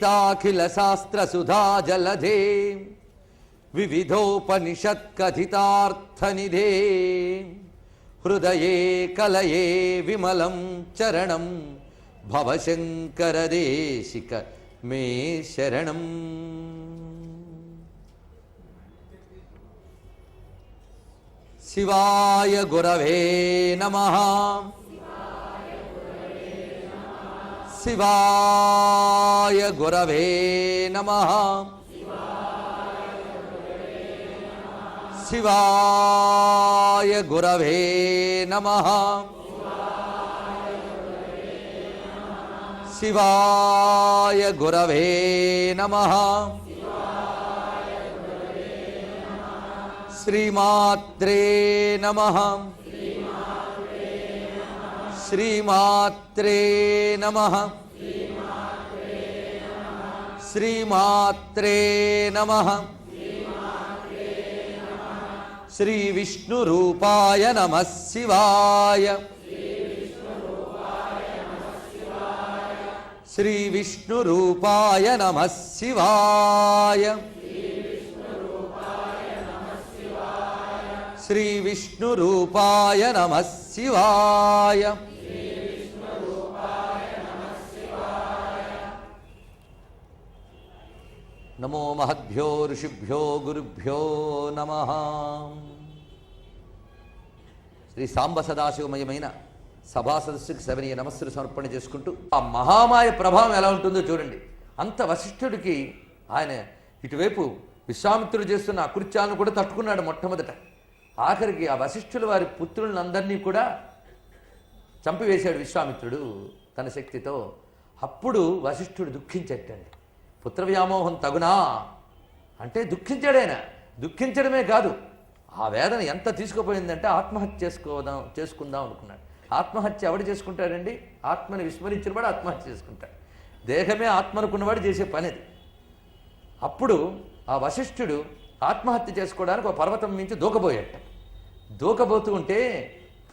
విదితాఖిల శాస్త్ర సుధా జలధే వివిధోపనిషత్కథితార్థనిధే హృదయే కలయే విమలం చరణం భవశంకరదేశిక మే శరణం. శివాయ గురవే నమః. శివాయ గురవే నమః. శివాయ గురవే నమః. శివాయ గురవే నమః. శ్రీమాత్రే నమః. శ్రీమాత్రే నమః. శ్రీమాత్రే నమః. శ్రీ విష్ణు రూపాయ నమః శివాయ. శ్రీ విష్ణు రూపాయ నమః శివాయ. శ్రీ విష్ణు రూపాయ నమః శివాయ. నమో మహద్భ్యో ఋషిభ్యో గురుభ్యో నమః. శ్రీ సాంబ సదాశివమయమైన సభా సదస్సుకి సవినీయ నమస్సులు సమర్పణ చేసుకుంటూ ఆ మహామాయ ప్రభావం ఎలా ఉంటుందో చూడండి. అంత వశిష్ఠుడికి ఆయన ఇటువైపు విశ్వామిత్రుడు చేస్తున్న అకృత్యాలను కూడా తట్టుకున్నాడు మొట్టమొదట. ఆఖరికి ఆ వశిష్ఠుల వారి పుత్రులందరినీ కూడా చంపివేశాడు విశ్వామిత్రుడు తన శక్తితో. అప్పుడు వశిష్ఠుడు దుఃఖించటండి. పుత్ర వ్యామోహం తగునా అంటే దుఃఖించాడైనా. దుఃఖించడమే కాదు, ఆ వేదన ఎంత తీసుకుపోయిందంటే ఆత్మహత్య చేసుకుందాం అనుకున్నాడు. ఆత్మహత్య ఎవడు చేసుకుంటాడండి? ఆత్మని విస్మరించిన వాడు ఆత్మహత్య చేసుకుంటాడు. దేహమే ఆత్మనుకున్నవాడు చేసే పని అది. అప్పుడు ఆ వశిష్ఠుడు ఆత్మహత్య చేసుకోవడానికి ఒక పర్వతం మించి దూకబోయాట. దూకబోతూ ఉంటే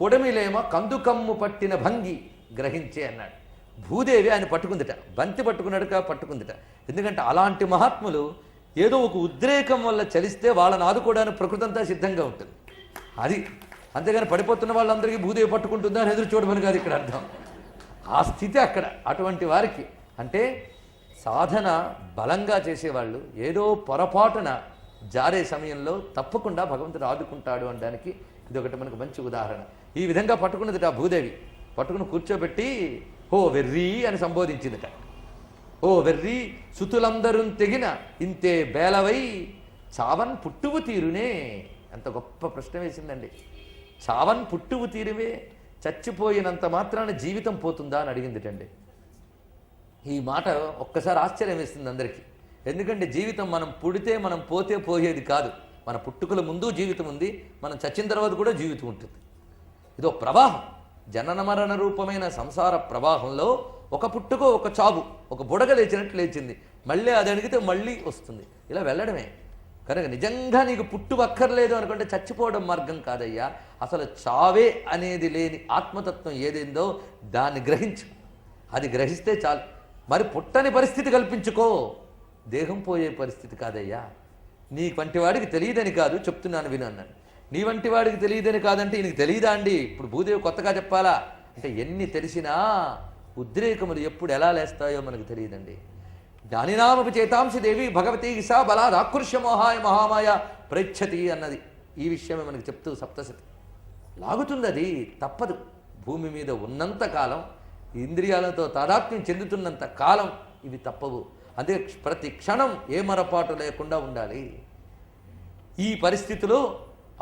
పొడమిలేమో కందుకమ్ము పట్టిన భంగి గ్రహించే అన్నాడు. భూదేవి ఆయన పట్టుకుందిట, బంతి పట్టుకున్నాడుగా పట్టుకుందిట. ఎందుకంటే అలాంటి మహాత్ములు ఏదో ఒక ఉద్రేకం వల్ల చలిస్తే వాళ్ళని ఆదుకోవడానికి ప్రకృతి అంతా సిద్ధంగా ఉంటుంది. అది అంతేగాని పడిపోతున్న వాళ్ళందరికీ భూదేవి పట్టుకుంటుందా అని ఎదురు చూడమని కాదు ఇక్కడ అర్థం. ఆ స్థితి అక్కడ. అటువంటి వారికి అంటే సాధన బలంగా చేసేవాళ్ళు ఏదో పొరపాటున జారే సమయంలో తప్పకుండా భగవంతుడు ఆదుకుంటాడు అనడానికి ఇదొకటి మనకు మంచి ఉదాహరణ. ఈ విధంగా పట్టుకున్నదిట ఆ భూదేవి. పట్టుకుని కూర్చోబెట్టి ఓ వెర్రీ అని సంబోధించిందిట. ఓ వెర్రీ సుతులందరూ తెగిన ఇంతే బేలవై చావన్ పుట్టువు తీరునే. అంత గొప్ప ప్రశ్న వేసిందండి. చావన్ పుట్టువు తీరువే, చచ్చిపోయినంత మాత్రాన జీవితం పోతుందా అని అడిగిందిటండి. ఈ మాట ఒక్కసారి ఆశ్చర్యం వేస్తుంది అందరికీ. ఎందుకంటే జీవితం మనం పుడితే మనం పోతే పోయేది కాదు. మన పుట్టుకల ముందు జీవితం ఉంది, మనం చచ్చిన తర్వాత కూడా జీవితం ఉంటుంది. ఇదో ప్రవాహం, జనన మరణ రూపమైన సంసార ప్రవాహంలో ఒక పుట్టుకో ఒక చావు, ఒక బుడగ లేచినట్టు లేచింది. మళ్ళీ అది అడిగితే మళ్ళీ వస్తుంది, ఇలా వెళ్ళడమే. కనుక నిజంగా నీకు పుట్టువక్కర్లేదు అనుకుంటే చచ్చిపోవడం మార్గం కాదయ్యా. అసలు చావే అనేది లేని ఆత్మతత్వం ఏదేందో దాన్ని గ్రహించు. అది గ్రహిస్తే చాలు. మరి పుట్టని పరిస్థితి కల్పించుకో, దేహం పోయే పరిస్థితి కాదయ్యా. నీ వంటి వాడికి తెలియదని కాదు చెప్తున్నాను విను అన్నాడు. నీ వంటి వాడికి తెలియదని కాదంటే ఈయనకి తెలియదా అండి? ఇప్పుడు భూదేవి కొత్తగా చెప్పాలా అంటే ఎన్ని తెలిసినా ఉద్రేకములు ఎప్పుడు ఎలా లేస్తాయో మనకు తెలియదండి. జ్ఞానినామపి చేతాంశి దేవి భగవతి ఈశా బలాద్ ఆకృష్య మోహాయ మహామాయ ప్రేక్షతి అన్నది. ఈ విషయమే మనకు చెప్తూ సప్తశతి లాగుతుంది. అది తప్పదు. భూమి మీద ఉన్నంత కాలం, ఇంద్రియాలతో తాదాత్మ్యం చెందుతున్నంత కాలం ఇవి తప్పవు. అదే ప్రతి క్షణం ఏ మరపాటు లేకుండా ఉండాలి. ఈ పరిస్థితిలో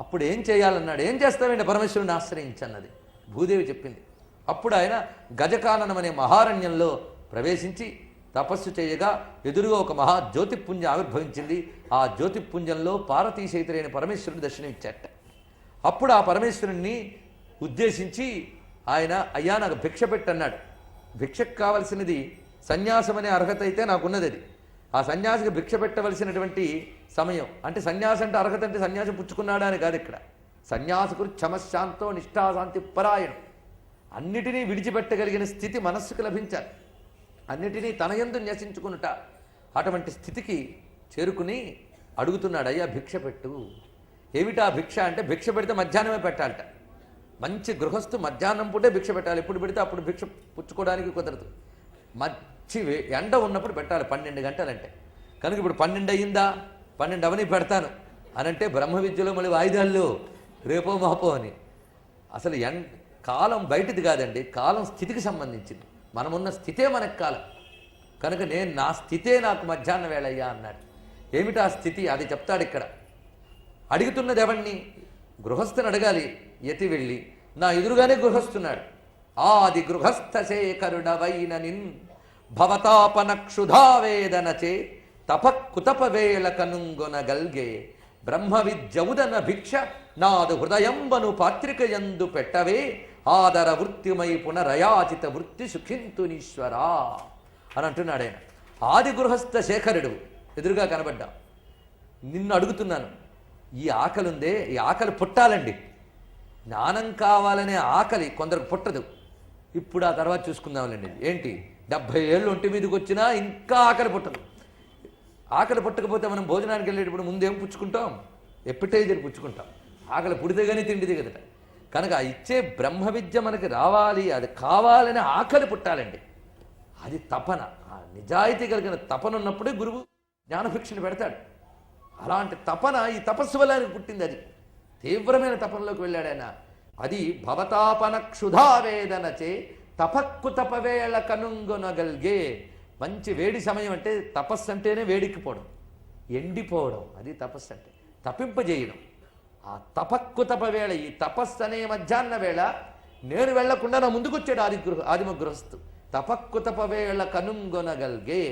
అప్పుడు ఏం చేయాలన్నాడు. ఏం చేస్తామండి? పరమేశ్వరుని ఆశ్రయించన్నది భూదేవి చెప్పింది. అప్పుడు ఆయన గజకాననం అనే మహారణ్యంలో ప్రవేశించి తపస్సు చేయగా ఎదురుగా ఒక మహా జ్యోతిపుంజం ఆవిర్భవించింది. ఆ జ్యోతిపుంజంలో పార్వతీశైతులైన పరమేశ్వరుని దర్శనమిచ్చాట. అప్పుడు ఆ పరమేశ్వరుణ్ణి ఉద్దేశించి ఆయన అయ్యా నాకు భిక్ష పెట్టన్నాడు. భిక్షకు కావలసినది సన్యాసం అనే అర్హత అయితే నాకున్నది. అది ఆ సన్యాసికి భిక్ష పెట్టవలసినటువంటి సమయం. అంటే సన్యాసం అంటే అర్హత అంటే సన్యాసం పుచ్చుకున్నాడా అని కాదు. ఇక్కడ సన్యాసకుడు క్షమశాంతో నిష్ఠాశాంతి పరాయణం. అన్నిటినీ విడిచిపెట్టగలిగిన స్థితి మనస్సుకు లభించాలి. అన్నిటినీ తన యందు న్యసించుకునుట అటువంటి స్థితికి చేరుకుని అడుగుతున్నాడు, అయ్యా భిక్ష పెట్టు. ఏమిటా భిక్ష అంటే, భిక్ష పెడితే మధ్యాహ్నమే పెట్టాలట. మంచి గృహస్థు మధ్యాహ్నం పూటే భిక్ష పెట్టాలి. ఎప్పుడు పెడితే అప్పుడు భిక్ష పుచ్చుకోవడానికి కుదరదు. మంచి ఎండ ఉన్నప్పుడు పెట్టాలి, 12 గంటలంటే. కనుక ఇప్పుడు 12 అయ్యిందా, 12 అవని పెడతాను అని అంటే బ్రహ్మ విద్యలో మళ్ళీ వాయిదాల్లో రేపో మాపో అని. అసలు కాలం బయటిది కాదండి, కాలం స్థితికి సంబంధించింది. మనమున్న స్థితే మనకు కాలం. కనుక నా స్థితే నాకు మధ్యాహ్న వేళయ్యా అన్నాడు. ఏమిటా స్థితి అది చెప్తాడు ఇక్కడ. అడుగుతున్నది ఎవరిని? గృహస్థుని అడగాలి. యతి వెళ్ళి నా ఎదురుగానే గృహస్థున్నాడు. ఆది గృహస్థ శేఖరుడవైన నిన్ భవతాపన క్షుధావేదనచే తపకుతపవేళ కనుంగొనగల్గే బ్రహ్మ విద్యౌదన భిక్ష నాదు హృదయంబను పాత్రికయందు పెట్టవే ఆదర వృత్తిమై పునరయాచిత వృత్తి సుఖింతునీశ్వరా అని అంటున్నాడు ఆయన. ఆది గృహస్థ శేఖరుడు ఎదురుగా కనబడ్డా. నిన్ను అడుగుతున్నాను, ఈ ఆకలి ఉందే, ఈ ఆకలి పుట్టాలండి. జ్ఞానం కావాలనే ఆకలి కొందరికి పుట్టదు. ఇప్పుడు ఆ తర్వాత చూసుకుందాంలేండి. ఏంటి 70 ఏళ్ళు ఒంటి మీదకి వచ్చినా ఇంకా ఆకలి పుట్టదు. ఆకలి పుట్టకపోతే మనం భోజనానికి వెళ్ళేటప్పుడు ముందేం పుచ్చుకుంటాం? ఎపిటైజర్ పుచ్చుకుంటాం. ఆకలి పుడితే కానీ తిండిది కదట. కనుక ఇచ్చే బ్రహ్మ విద్య మనకి రావాలి, అది కావాలనే ఆకలి పుట్టాలండి. అది తపన. ఆ నిజాయితీ కలిగిన తపన ఉన్నప్పుడే గురువు జ్ఞానభిక్షను పెడతాడు. అలాంటి తపన ఈ తపస్సు వల్ల పుట్టింది. అది తీవ్రమైన తపనలోకి వెళ్ళాడు ఆయన. అది భవతాపన క్షుధావేదనచే తపక్కు తపవేళ కనుంగొనగల్గే. మంచి వేడి సమయం అంటే తపస్సు అంటేనే వేడికిపోవడం, ఎండిపోవడం. అది తపస్సు అంటే తపింపజేయడం. ఆ తపక్కు తపవేళ, ఈ తపస్సు అనే మధ్యాహ్న వేళ నేను వెళ్లకుండా నా ముందుకు వచ్చాడు ఆదిమ గృహస్థు. తపక్కు తపవేళ కనుంగొనగల్గే.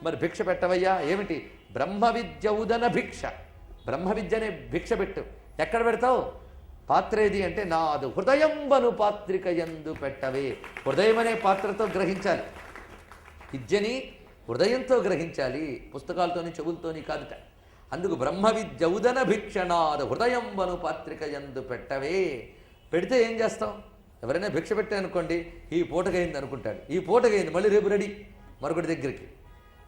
మరి భిక్ష పెట్టవయ్యా. ఏమిటి? బ్రహ్మ విద్యౌదన భిక్ష. బ్రహ్మ విద్యనే భిక్ష పెట్టు. ఎక్కడ పెడతావు? పాత్రేది అంటే నాదు హృదయంబను పాత్రిక యందు పెట్టవే. హృదయం అనే పాత్రతో గ్రహించాలి. విద్యని హృదయంతో గ్రహించాలి, పుస్తకాలతోని చెవులతోని కాదుట. అందుకు బ్రహ్మ విద్యౌదన భిక్ష నాదు హృదయంబను పాత్రిక యందు పెట్టవే. పెడితే ఏం చేస్తాం? ఎవరైనా భిక్ష పెట్టానుకోండి, ఈ పూటకైంది అనుకుంటాడు. ఈ పూటకైంది, మళ్ళీ రేపు రెడీ మరొకటి దగ్గరికి.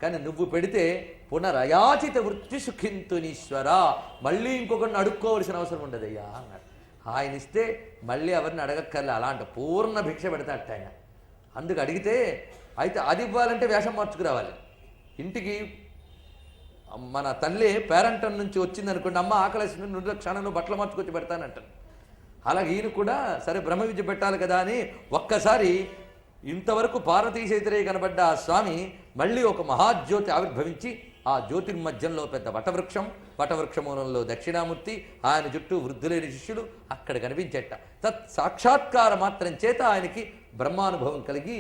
కానీ నువ్వు పెడితే పునరయాచిత వృత్తి సుఖింతునీశ్వరా. మళ్ళీ ఇంకొకరిని అడుక్కోవలసిన అవసరం ఉండదయ్యా అన్నాడు. ఆయన ఇస్తే మళ్ళీ ఎవరిని అడగక్కర్లే. అలాంటి పూర్ణ భిక్ష పెడతాట ఆయన. అందుకు అడిగితే అయితే అది ఇవ్వాలంటే వేషం మార్చుకురావాలి. ఇంటికి మన తల్లి పేరంటం నుంచి వచ్చిందనుకోండి, అమ్మ ఆకలేసిన నుండి క్షణంలో బట్టలు మార్చుకొచ్చి పెడతానంటాను. అలాగే ఈయన కూడా సరే బ్రహ్మ విద్య పెట్టాలి కదా అని ఒక్కసారి ఇంతవరకు పార్వతీశైతరే కనబడ్డ ఆ స్వామి మళ్ళీ ఒక మహాజ్యోతి ఆవిర్భవించి ఆ జ్యోతిర్మధ్యంలో పెద్ద వటవృక్షమూలంలో దక్షిణామూర్తి, ఆయన చుట్టూ వృద్ధులైన శిష్యులు అక్కడ కనిపించేట. తత్ సాక్షాత్కార మాత్రం చేత ఆయనకి బ్రహ్మానుభవం కలిగి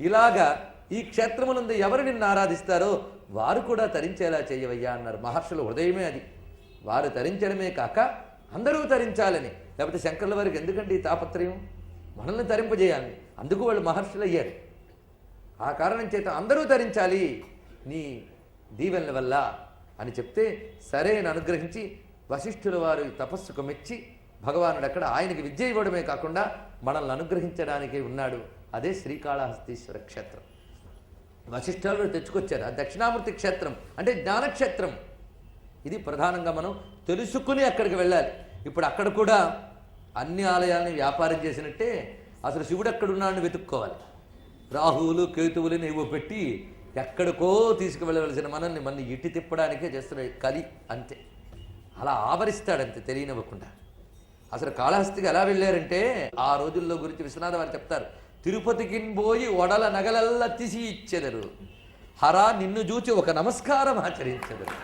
ఇలాగా ఈ క్షేత్రమునందు ఎవరు నిన్ను ఆరాధిస్తారో వారు కూడా తరించేలా చేయవయ్యా అన్నారు. మహర్షుల హృదయమే అది. వారు తరించడమే కాక అందరూ తరించాలని. లేకపోతే శంకరుల వారికి ఎందుకంటే ఈ తాపత్రయం? మనల్ని తరింపజేయాలి. అందుకు వాళ్ళు మహర్షులు అయ్యారు. ఆ కారణం చేత అందరూ తరించాలి నీ దీవెనల వల్ల అని చెప్తే సరే అని అనుగ్రహించి వశిష్ఠుల వారు తపస్సుకు మెచ్చి భగవానుడు అక్కడ ఆయనకి విద్య ఇవ్వడమే కాకుండా మనల్ని అనుగ్రహించడానికి ఉన్నాడు. అదే శ్రీకాళహస్తీశ్వర క్షేత్రం. వశిష్ఠులు తెచ్చుకొచ్చారు. ఆ దక్షిణామూర్తి క్షేత్రం అంటే జ్ఞానక్షేత్రం. ఇది ప్రధానంగా మనం తెలుసుకుని అక్కడికి వెళ్ళాలి. ఇప్పుడు అక్కడ కూడా అన్ని ఆలయాలని వ్యాపారం చేసినట్టే అసలు శివుడు ఎక్కడున్నాడని వెతుక్కోవాలి. రాహువులు కేతువులని ఏవో పెట్టి ఎక్కడికో తీసుకువెళ్ళవలసిన మనల్ని ఇటు తిప్పడానికే చేస్తున్నాడు కలి. అంతే, అలా ఆవరిస్తాడంతే తెలియనివ్వకుండా. అసలు కాళహస్తికి ఎలా వెళ్ళారంటే ఆ రోజుల్లో గురించి విశ్వనాథ వారు చెప్తారు. తిరుపతికి పోయి ఒడల నగలల్లా తీసి ఇచ్చెదరు, హరా నిన్ను చూచి ఒక నమస్కారం ఆచరించెదరు.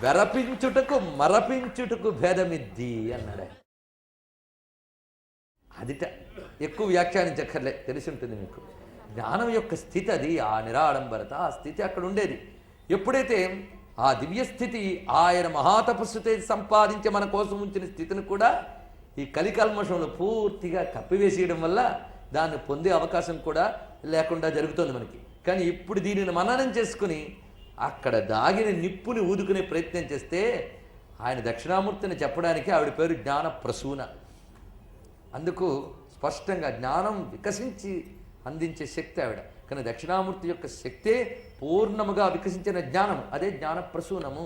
వెరపించుటకు మరపించుటకు భేదమిద్ది అన్నాడు. అదిట ఎక్కువ వ్యాఖ్యానించక్కర్లే, తెలిసి ఉంటుంది మీకు. జ్ఞానం యొక్క స్థితి అది, ఆ నిరాడంబరత, ఆ స్థితి అక్కడ ఉండేది. ఎప్పుడైతే ఆ దివ్యస్థితి ఆయన మహాతపస్సుతో సంపాదించి మన కోసం ఉంచిన స్థితిని కూడా ఈ కలికల్మషంలో పూర్తిగా కప్పివేసేయడం వల్ల దాన్ని పొందే అవకాశం కూడా లేకుండా జరుగుతుంది మనకి. కానీ ఇప్పుడు దీనిని మననం చేసుకుని అక్కడ దాగిన నిప్పుని ఊదుకునే ప్రయత్నం చేస్తే ఆయన దక్షిణామూర్తిని చెప్పడానికి ఆవిడ పేరు జ్ఞాన ప్రసూన. అందుకు స్పష్టంగా జ్ఞానం వికసించి అందించే శక్తి ఆవిడ. కానీ దక్షిణామూర్తి యొక్క శక్తే పూర్ణముగా వికసించిన జ్ఞానం, అదే జ్ఞాన ప్రసూనము.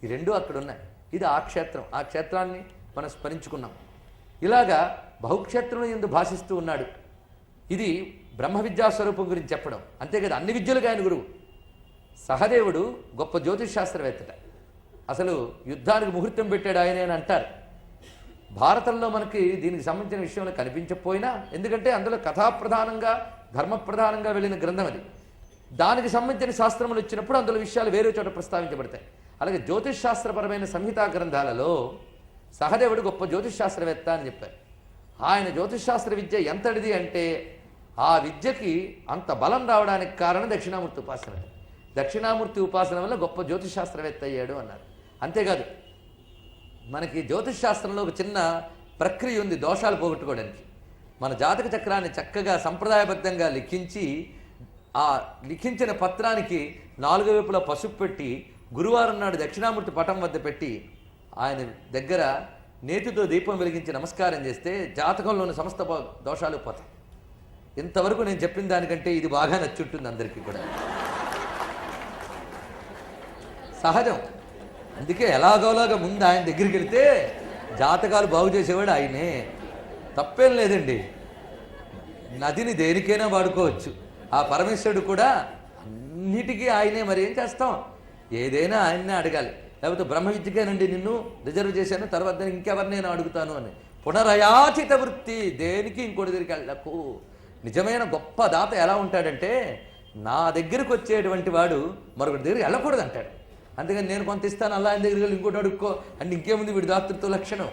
ఈ రెండు అక్కడ ఉన్నాయి. ఇది ఆ క్షేత్రం. ఆ క్షేత్రాన్ని మనం స్మరించుకున్నాం. ఇలాగా బహుక్షేత్రంలో ఎందు భాషిస్తూ ఉన్నాడు. ఇది బ్రహ్మ విద్యా స్వరూపం గురించి చెప్పడం అంతే కదా. అన్ని విద్యలకు ఆయన గురువు. సహదేవుడు గొప్ప జ్యోతిషశాస్త్రవేత్తట. అసలు యుద్ధానికి ముహూర్తం పెట్టాడు ఆయనే అని అంటారు. భారతంలో మనకి దీనికి సంబంధించిన విషయంలో కనిపించకపోయినా, ఎందుకంటే అందులో కథాప్రధానంగా ధర్మప్రధానంగా వెళ్ళిన గ్రంథం అది. దానికి సంబంధించిన శాస్త్రములు వచ్చినప్పుడు అందులో విషయాలు వేరే చోట ప్రస్తావించబడతాయి. అలాగే జ్యోతిష్ శాస్త్రపరమైన సంహితా గ్రంథాలలో సహదేవుడు గొప్ప జ్యోతిష్ శాస్త్రవేత్త అని చెప్పారు. ఆయన జ్యోతిష్ శాస్త్ర విద్య ఎంతటిది అంటే ఆ విద్యకి అంత బలం రావడానికి కారణం దక్షిణామూర్తి ఉపాసన. దక్షిణామూర్తి ఉపాసన వల్ల గొప్ప జ్యోతిష్ శాస్త్రవేత్త అయ్యాడు అన్నారు. అంతేకాదు, మనకి జ్యోతిష్ శాస్త్రంలో ఒక చిన్న ప్రక్రియ ఉంది దోషాలు పోగొట్టుకోవడానికి. మన జాతక చక్రాన్ని చక్కగా సంప్రదాయబద్ధంగా లిఖించి ఆ లిఖించిన పత్రానికి 4 వైపులా పసుపు పెట్టి గురువారం నాడు దక్షిణామూర్తి పటం వద్ద పెట్టి ఆయన దగ్గర నేతితో దీపం వెలిగించి నమస్కారం చేస్తే జాతకంలోని సమస్త దోషాలు పోతాయి. ఇంతవరకు నేను చెప్పిన దానికంటే ఇది బాగా నచ్చుంటుంది అందరికీ కూడా. సహజం. అందుకే ఎలాగోలాగా ముందు ఆయన దగ్గరికి వెళితే జాతకాలు బాగు చేసేవాడు ఆయనే. తప్పేం లేదండి. నదిని దేనికైనా వాడుకోవచ్చు. ఆ పరమేశ్వరుడు కూడా అన్నిటికీ ఆయనే. మరి ఏం చేస్తాం? ఏదైనా ఆయన్నే అడగాలి. లేకపోతే బ్రహ్మ విద్యకేనండి నిన్ను రిజర్వ్ చేశాను, తర్వాత ఇంకెవరినైనా అడుగుతాను అని. పునరయాచిత వృత్తి, దేనికి ఇంకోటి దగ్గరికి వెళ్ళకు. నిజమైన గొప్ప దాత ఎలా ఉంటాడంటే, నా దగ్గరకు వచ్చేటువంటి వాడు మరొకటి దగ్గరికి వెళ్ళకూడదు అంటాడు. అందుకని నేను కొంత ఇస్తాను, అలా ఆయన దగ్గరికి వెళ్ళి ఇంకోటి అడుక్కో అంటే ఇంకేముంది వీడి దాతృత్వ లక్షణం.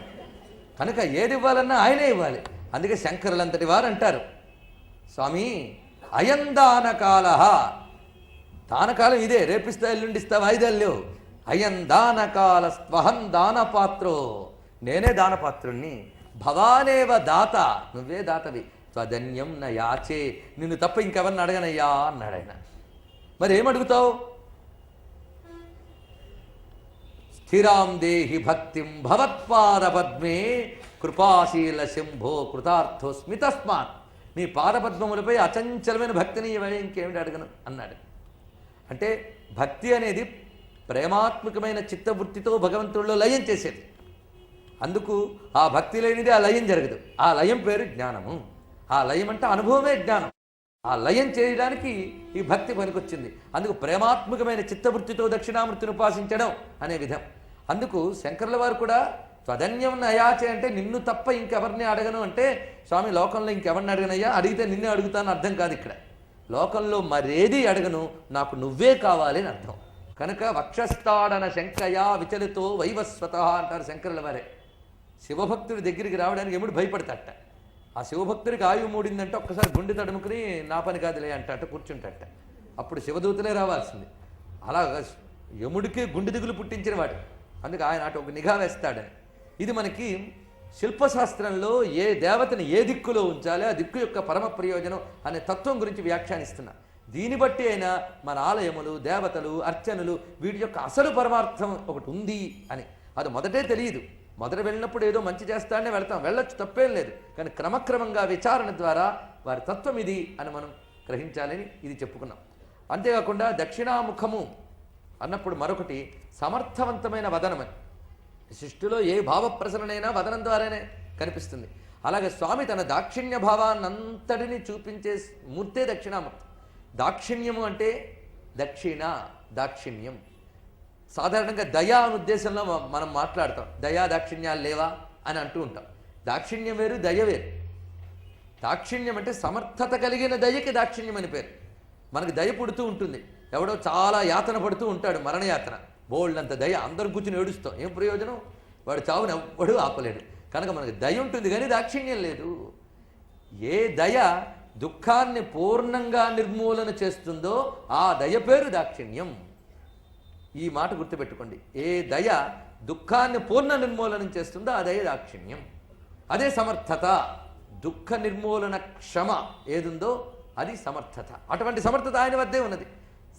కనుక ఏది ఇవ్వాలన్నా ఆయనే ఇవ్వాలి. అందుకే శంకరులంతటి వారు అంటారు, స్వామి అయం దానకాల. దానకాలం ఇదే, రేపిస్తా ఎల్లుండిస్తా వాయిదాలు లేవు. అయం దానకాల స్వహం దానపాత్రో, నేనే దానపాత్రుణ్ణి. భవానేవ దాత, నువ్వే దాతవి. త్వధన్యం న యాచే, నిన్ను తప్ప ఇంకెవరిని అడగనయ్యా అన్నాడు ఆయన. మరి ఏమడుగుతావు? స్థిరాం దేహి భక్తిం భవత్పాదపద్మే కృపాశీల శంభో కృతార్థోస్మి తస్మాత్. నీ పాదపద్మములపై అచంచలమైన భక్తిని ఇంకేమిటి అడగను అన్నాడు. అంటే భక్తి అనేది ప్రేమాత్మకమైన చిత్తవృత్తితో భగవంతుడిలో లయం చేసేది. అందుకు ఆ భక్తి లేనిది ఆ లయం జరగదు. ఆ లయం పేరు జ్ఞానము. ఆ లయం అంటే అనుభవమే జ్ఞానం. ఆ లయం చేయడానికి ఈ భక్తి పనికొచ్చింది. అందుకు ప్రేమాత్మకమైన చిత్తవృత్తితో దక్షిణామూర్తిని ఉపాసించడం అనే విధం. అందుకు శంకరుల వారు కూడా త్వధన్యం నయాచే అంటే నిన్ను తప్ప ఇంకెవరిని అడగను అంటే, స్వామి లోకంలో ఇంకెవరిని అడగనయ్యా, అడిగితే నిన్నే అడుగుతాను అర్థం కాదు. ఇక్కడ లోకంలో మరేది అడగను, నాకు నువ్వే కావాలి అని అర్థం. కనుక వక్షస్థాడన శంకయా విచలితో వైవస్వత అంటారు శంకరుల వారే. శివభక్తుడి దగ్గరికి రావడానికి ఎముడు భయపడతాట. ఆ శివభక్తుడికి ఆయువు మూడిందంటే ఒక్కసారి గుండె తడుముకుని నా పని కాదులే అంటట కూర్చుంటట. అప్పుడు శివదూతలే రావాల్సింది. అలా యముడికి గుండె దిగులు పుట్టించిన వాడు. అందుకే ఆయన అటు ఒక నిఘా వేస్తాడని. ఇది మనకి శిల్పశాస్త్రంలో ఏ దేవతని ఏ దిక్కులో ఉంచాలి, ఆ దిక్కు యొక్క పరమ ప్రయోజనం అనే తత్వం గురించి వ్యాఖ్యానిస్తున్నా. దీన్ని బట్టి అయినా మన ఆలయములు, దేవతలు, అర్చనలు వీటి యొక్క అసలు పరమార్థం ఒకటి ఉంది అని అది మొదటే తెలియదు. మొదట వెళ్ళినప్పుడు ఏదో మంచి చేస్తానే వెళ్తాం, వెళ్ళొచ్చు, తప్పేం లేదు. కానీ క్రమక్రమంగా విచారణ ద్వారా వారి తత్వం ఇది అని మనం గ్రహించాలని ఇది చెప్పుకున్నాం. అంతేకాకుండా దక్షిణాముఖము అన్నప్పుడు మరొకటి సమర్థవంతమైన వదనమని. సృష్టిలో ఏ భావప్రసరణైనా వదనం ద్వారానే కనిపిస్తుంది. అలాగే స్వామి తన దాక్షిణ్య భావాన్నంతటిని చూపించే మూర్తే దక్షిణామూర్తి. దాక్షిణ్యము అంటే దక్షిణ, దాక్షిణ్యం. సాధారణంగా దయా అనే ఉద్దేశంలో మనం మాట్లాడతాం. దయా దాక్షిణ్యాలు లేవా అని అంటూ ఉంటాం. దాక్షిణ్యం వేరు, దయ వేరు. దాక్షిణ్యం అంటే సమర్థత కలిగిన దయకి దాక్షిణ్యం అని పేరు. మనకు దయ పుడుతూ ఉంటుంది. ఎవడో చాలా యాతన పడుతూ ఉంటాడు, మరణయాతన, బోల్డంత దయ, అందరం కూర్చుని ఏడుస్తాం. ఏం ప్రయోజనం? వాడు చావుని ఎవ్వడూ ఆపలేడు. కనుక మనకు దయ ఉంటుంది కానీ దాక్షిణ్యం లేదు. ఏ దయ దుఃఖాన్ని పూర్ణంగా నిర్మూలన చేస్తుందో ఆ దయ పేరు దాక్షిణ్యం. ఈ మాట గుర్తుపెట్టుకోండి. ఏ దయ దుఃఖాన్ని పూర్ణ నిర్మూలనం చేస్తుందో ఆ దయ దాక్షిణ్యం. అదే సమర్థత. దుఃఖ నిర్మూలన క్షమ ఏదుందో అది సమర్థత. అటువంటి సమర్థత ఆయన వద్దే ఉన్నది.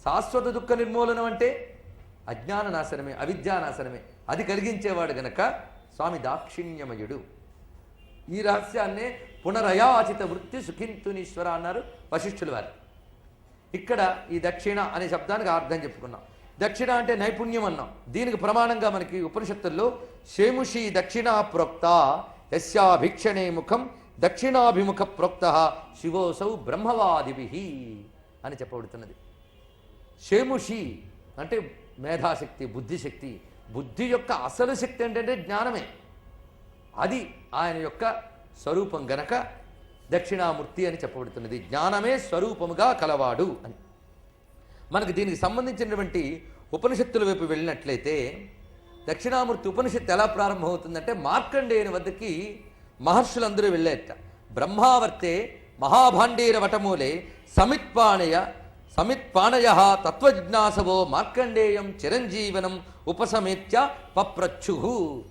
శాశ్వత దుఃఖ నిర్మూలనం అంటే అజ్ఞాన నాశనమే, అవిద్యానాశనమే. అది కలిగించేవాడు గనక స్వామి దాక్షిణ్యమయుడు. ఈ రహస్యాన్నే పునరయాచిత వృత్తి సుఖింతునీశ్వర అన్నారు వశిష్ఠుల వారు. ఇక్కడ ఈ దక్షిణ అనే శబ్దానికి అర్థం చెప్పుకున్నాం. దక్షిణ అంటే నైపుణ్యం అన్నాం. దీనికి ప్రమాణంగా మనకి ఉపనిషత్తుల్లో శేముషి దక్షిణ ప్రోక్త యస్యాభిక్షణే ముఖం దక్షిణాభిముఖ ప్రోక్త శివోసౌ బ్రహ్మవాదిభి అని చెప్పబడుతున్నది. శేముషి అంటే మేధాశక్తి, బుద్ధిశక్తి. బుద్ధి యొక్క అసలు శక్తి ఏంటంటే జ్ఞానమే. అది ఆయన యొక్క స్వరూపం గనక దక్షిణామూర్తి అని చెప్పబడుతున్నది. జ్ఞానమే స్వరూపముగా కలవాడు అని. మనకు దీనికి సంబంధించినటువంటి ఉపనిషత్తుల వైపు వెళ్ళినట్లయితే దక్షిణామూర్తి ఉపనిషత్తు ఎలా ప్రారంభమవుతుందంటే మార్కండేయుని వద్దకి మహర్షులందరూ వెళ్ళేట. బ్రహ్మావర్తే మహాభాండీర వటమూలే సమిత్పాణయ తత్వజిజ్ఞాసవో మార్కండేయం చిరంజీవనం ఉపసమేత్య పప్రచ్ఛు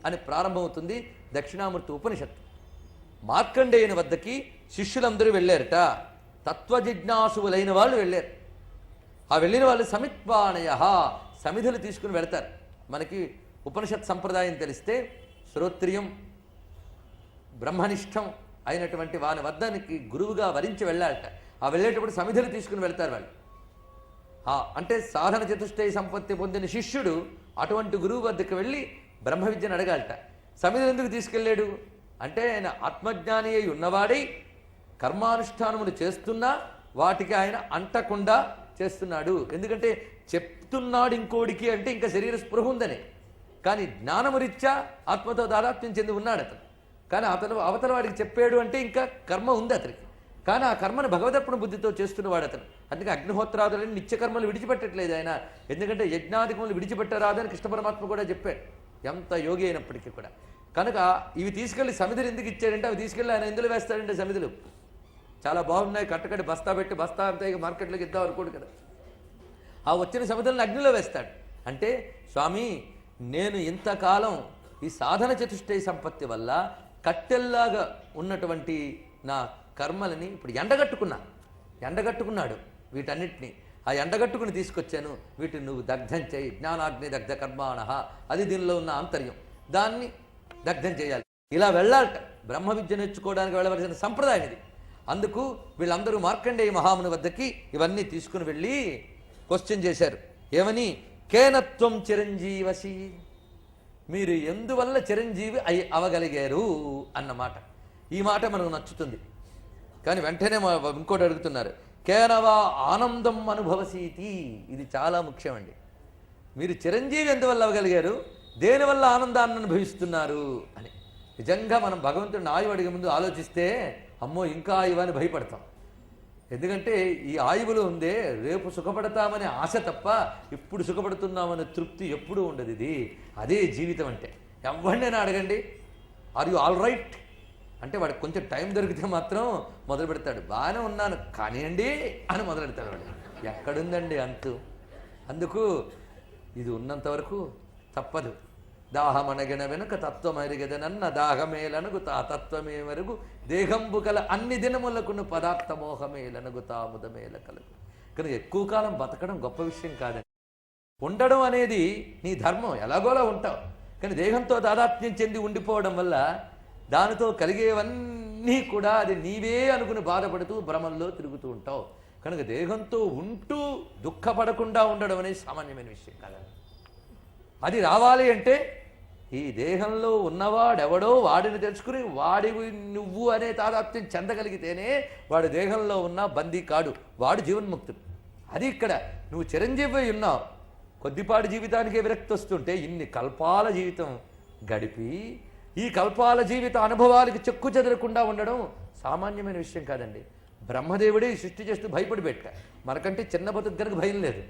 అని ప్రారంభమవుతుంది దక్షిణామూర్తి ఉపనిషత్తు. మార్కండేయుని వద్దకి శిష్యులందరూ వెళ్ళారట. తత్వజిజ్ఞాసువులైన వాళ్ళు వెళ్ళారు. ఆ వెళ్ళిన వాళ్ళు సమిత్పాణయ సమిధులు తీసుకుని వెళతారు. మనకి ఉపనిషత్ సంప్రదాయం తెలిస్తే శ్రోత్రియం బ్రహ్మనిష్టం అయినటువంటి వాని వద్దనికి గురువుగా వరించి వెళ్ళాలట. ఆ వెళ్ళేటప్పుడు సమిధులు తీసుకుని వెళ్తారు వాళ్ళు. అంటే సాధన చతుష్టయ సంపత్తి పొందిన శిష్యుడు అటువంటి గురువు వద్దకు వెళ్ళి బ్రహ్మ విద్యను అడగాలట. సమిధులు ఎందుకు తీసుకెళ్ళాడు అంటే ఆయన ఆత్మజ్ఞాని అయి ఉన్నవాడై కర్మానుష్ఠానములు చేస్తున్నా వాటికి ఆయన అంటకుండా చేస్తున్నాడు. ఎందుకంటే చెప్తున్నాడు ఇంకోడికి అంటే ఇంకా శరీర స్పృహ ఉందని, కానీ జ్ఞానము రీత్యా ఆత్మతో దాదాత్మ్యం చెంది ఉన్నాడు అతను. కానీ అవతల వాడికి చెప్పాడు అంటే ఇంకా కర్మ ఉంది అతనికి. కానీ ఆ కర్మను భగవదర్పణ బుద్ధితో చేస్తున్నవాడు అతను. అందుకే అగ్నిహోత్రాదులని నిత్యకర్మలు విడిచిపెట్టట్లేదు ఆయన. ఎందుకంటే యజ్ఞాధికములు విడిచిపెట్టరాదని కృష్ణ పరమాత్మ కూడా చెప్పాడు, ఎంత యోగి అయినప్పటికీ కూడా. కనుక ఇవి తీసుకెళ్లి సమిధులు ఎందుకు ఇచ్చాడంటే అవి తీసుకెళ్ళి ఆయన ఎందులో వేస్తాడంటే సమిధులు చాలా బాగున్నాయి, కట్టకట్టి బస్తా పెట్టి బస్తా అంతా ఇక మార్కెట్లోకి ఇద్దాం అనుకోడు కదా. ఆ వచ్చిన సమిధులను అగ్నిలో వేస్తాడు. అంటే స్వామి నేను ఇంతకాలం ఈ సాధన చతుష్టయ సంపత్తి వల్ల కట్టెల్లాగా ఉన్నటువంటి నా కర్మలని ఇప్పుడు ఎండగట్టుకున్నాడు వీటన్నిటిని. ఆ ఎండగట్టుకుని తీసుకొచ్చాను, వీటిని నువ్వు దగ్ధం చేయి. జ్ఞానాగ్ని దగ్ధ కర్మాణ, అది దీనిలో ఉన్న ఆంతర్యం, దాన్ని దగ్ధం చేయాలి. ఇలా వెళ్ళాలట. బ్రహ్మ విద్య నేర్చుకోవడానికి వెళ్ళవలసిన సంప్రదాయం ఇది. అందుకు వీళ్ళందరూ మార్కండేయ మహాముని వద్దకి ఇవన్నీ తీసుకుని వెళ్ళి క్వశ్చన్ చేశారు. ఏమని? కేనత్వం చిరంజీవసి, మీరు ఎందువల్ల చిరంజీవి అవగలిగారు అన్నమాట. ఈ మాట మనకు నచ్చుతుంది. కానీ వెంటనే ఇంకోటి అడుగుతున్నారు, కేనవా ఆనందం అనుభవసీతి. ఇది చాలా ముఖ్యమండి. మీరు చిరంజీవి ఎందువల్ల అవ్వగలిగారు, దేనివల్ల ఆనందాన్ని అనుభవిస్తున్నారు అని. నిజంగా మనం భగవంతుడిని ఆయువు అడిగే ముందు ఆలోచిస్తే అమ్మో ఇంకా ఆయువు అని భయపడతాం. ఎందుకంటే ఈ ఆయువులో ఉందే రేపు సుఖపడతామనే ఆశ తప్ప ఇప్పుడు సుఖపడుతున్నామనే తృప్తి ఎప్పుడూ ఉండదు. ఇది అదే జీవితం అంటే. ఎవరినైనా అడగండి, ఆర్ యు ఆల్ రైట్ అంటే వాడికి కొంచెం టైం దొరికితే మాత్రం మొదలు పెడతాడు. బాగానే ఉన్నాను కానివ్వండి అని మొదలు పెడతాడు వాడు. ఎక్కడుందండి అంతు. అందుకు ఇది ఉన్నంత వరకు తప్పదు. దాహమనగిన వెనుక తత్వమరిగదనన్న దాహమేలనగు తా తత్వమే మరుగు దేహంబు కల అన్ని దినములకును పదార్థ మోహమేలనగు తాముదమేల కలుగు. కానీ ఎక్కువ కాలం బతకడం గొప్ప విషయం కాదండి. ఉండడం అనేది నీ ధర్మం, ఎలాగోలా ఉంటావు. కానీ దేహంతో తాదాత్మ్యం చెంది ఉండిపోవడం వల్ల దానితో కలిగేవన్నీ కూడా అది నీవే అనుకుని బాధపడుతూ భ్రమంలో తిరుగుతూ ఉంటావు. కనుక దేహంతో ఉంటూ దుఃఖపడకుండా ఉండడం అనేది సామాన్యమైన విషయం కాదండి. అది రావాలి అంటే ఈ దేహంలో ఉన్నవాడెవడో వాడిని తెలుసుకుని వాడివి నువ్వు అనే తాదాత్మ్యం చెందగలిగితేనే వాడు దేహంలో ఉన్న బందీ కాడు, వాడు జీవన్ముక్తుడు. అది ఇక్కడ నువ్వు చిరంజీవి ఉన్నావు. కొద్దిపాటి జీవితానికే విరక్తి వస్తుంటే ఇన్ని కల్పాల జీవితం గడిపి ఈ కల్పాల జీవిత అనుభవాలకి చెక్కు చెదరకుండా ఉండడం సామాన్యమైన విషయం కాదండి. బ్రహ్మదేవుడే సృష్టి చేస్తూ భయపడి పెట్ట. మనకంటే చిన్న బతుకు కనుక భయం లేదు.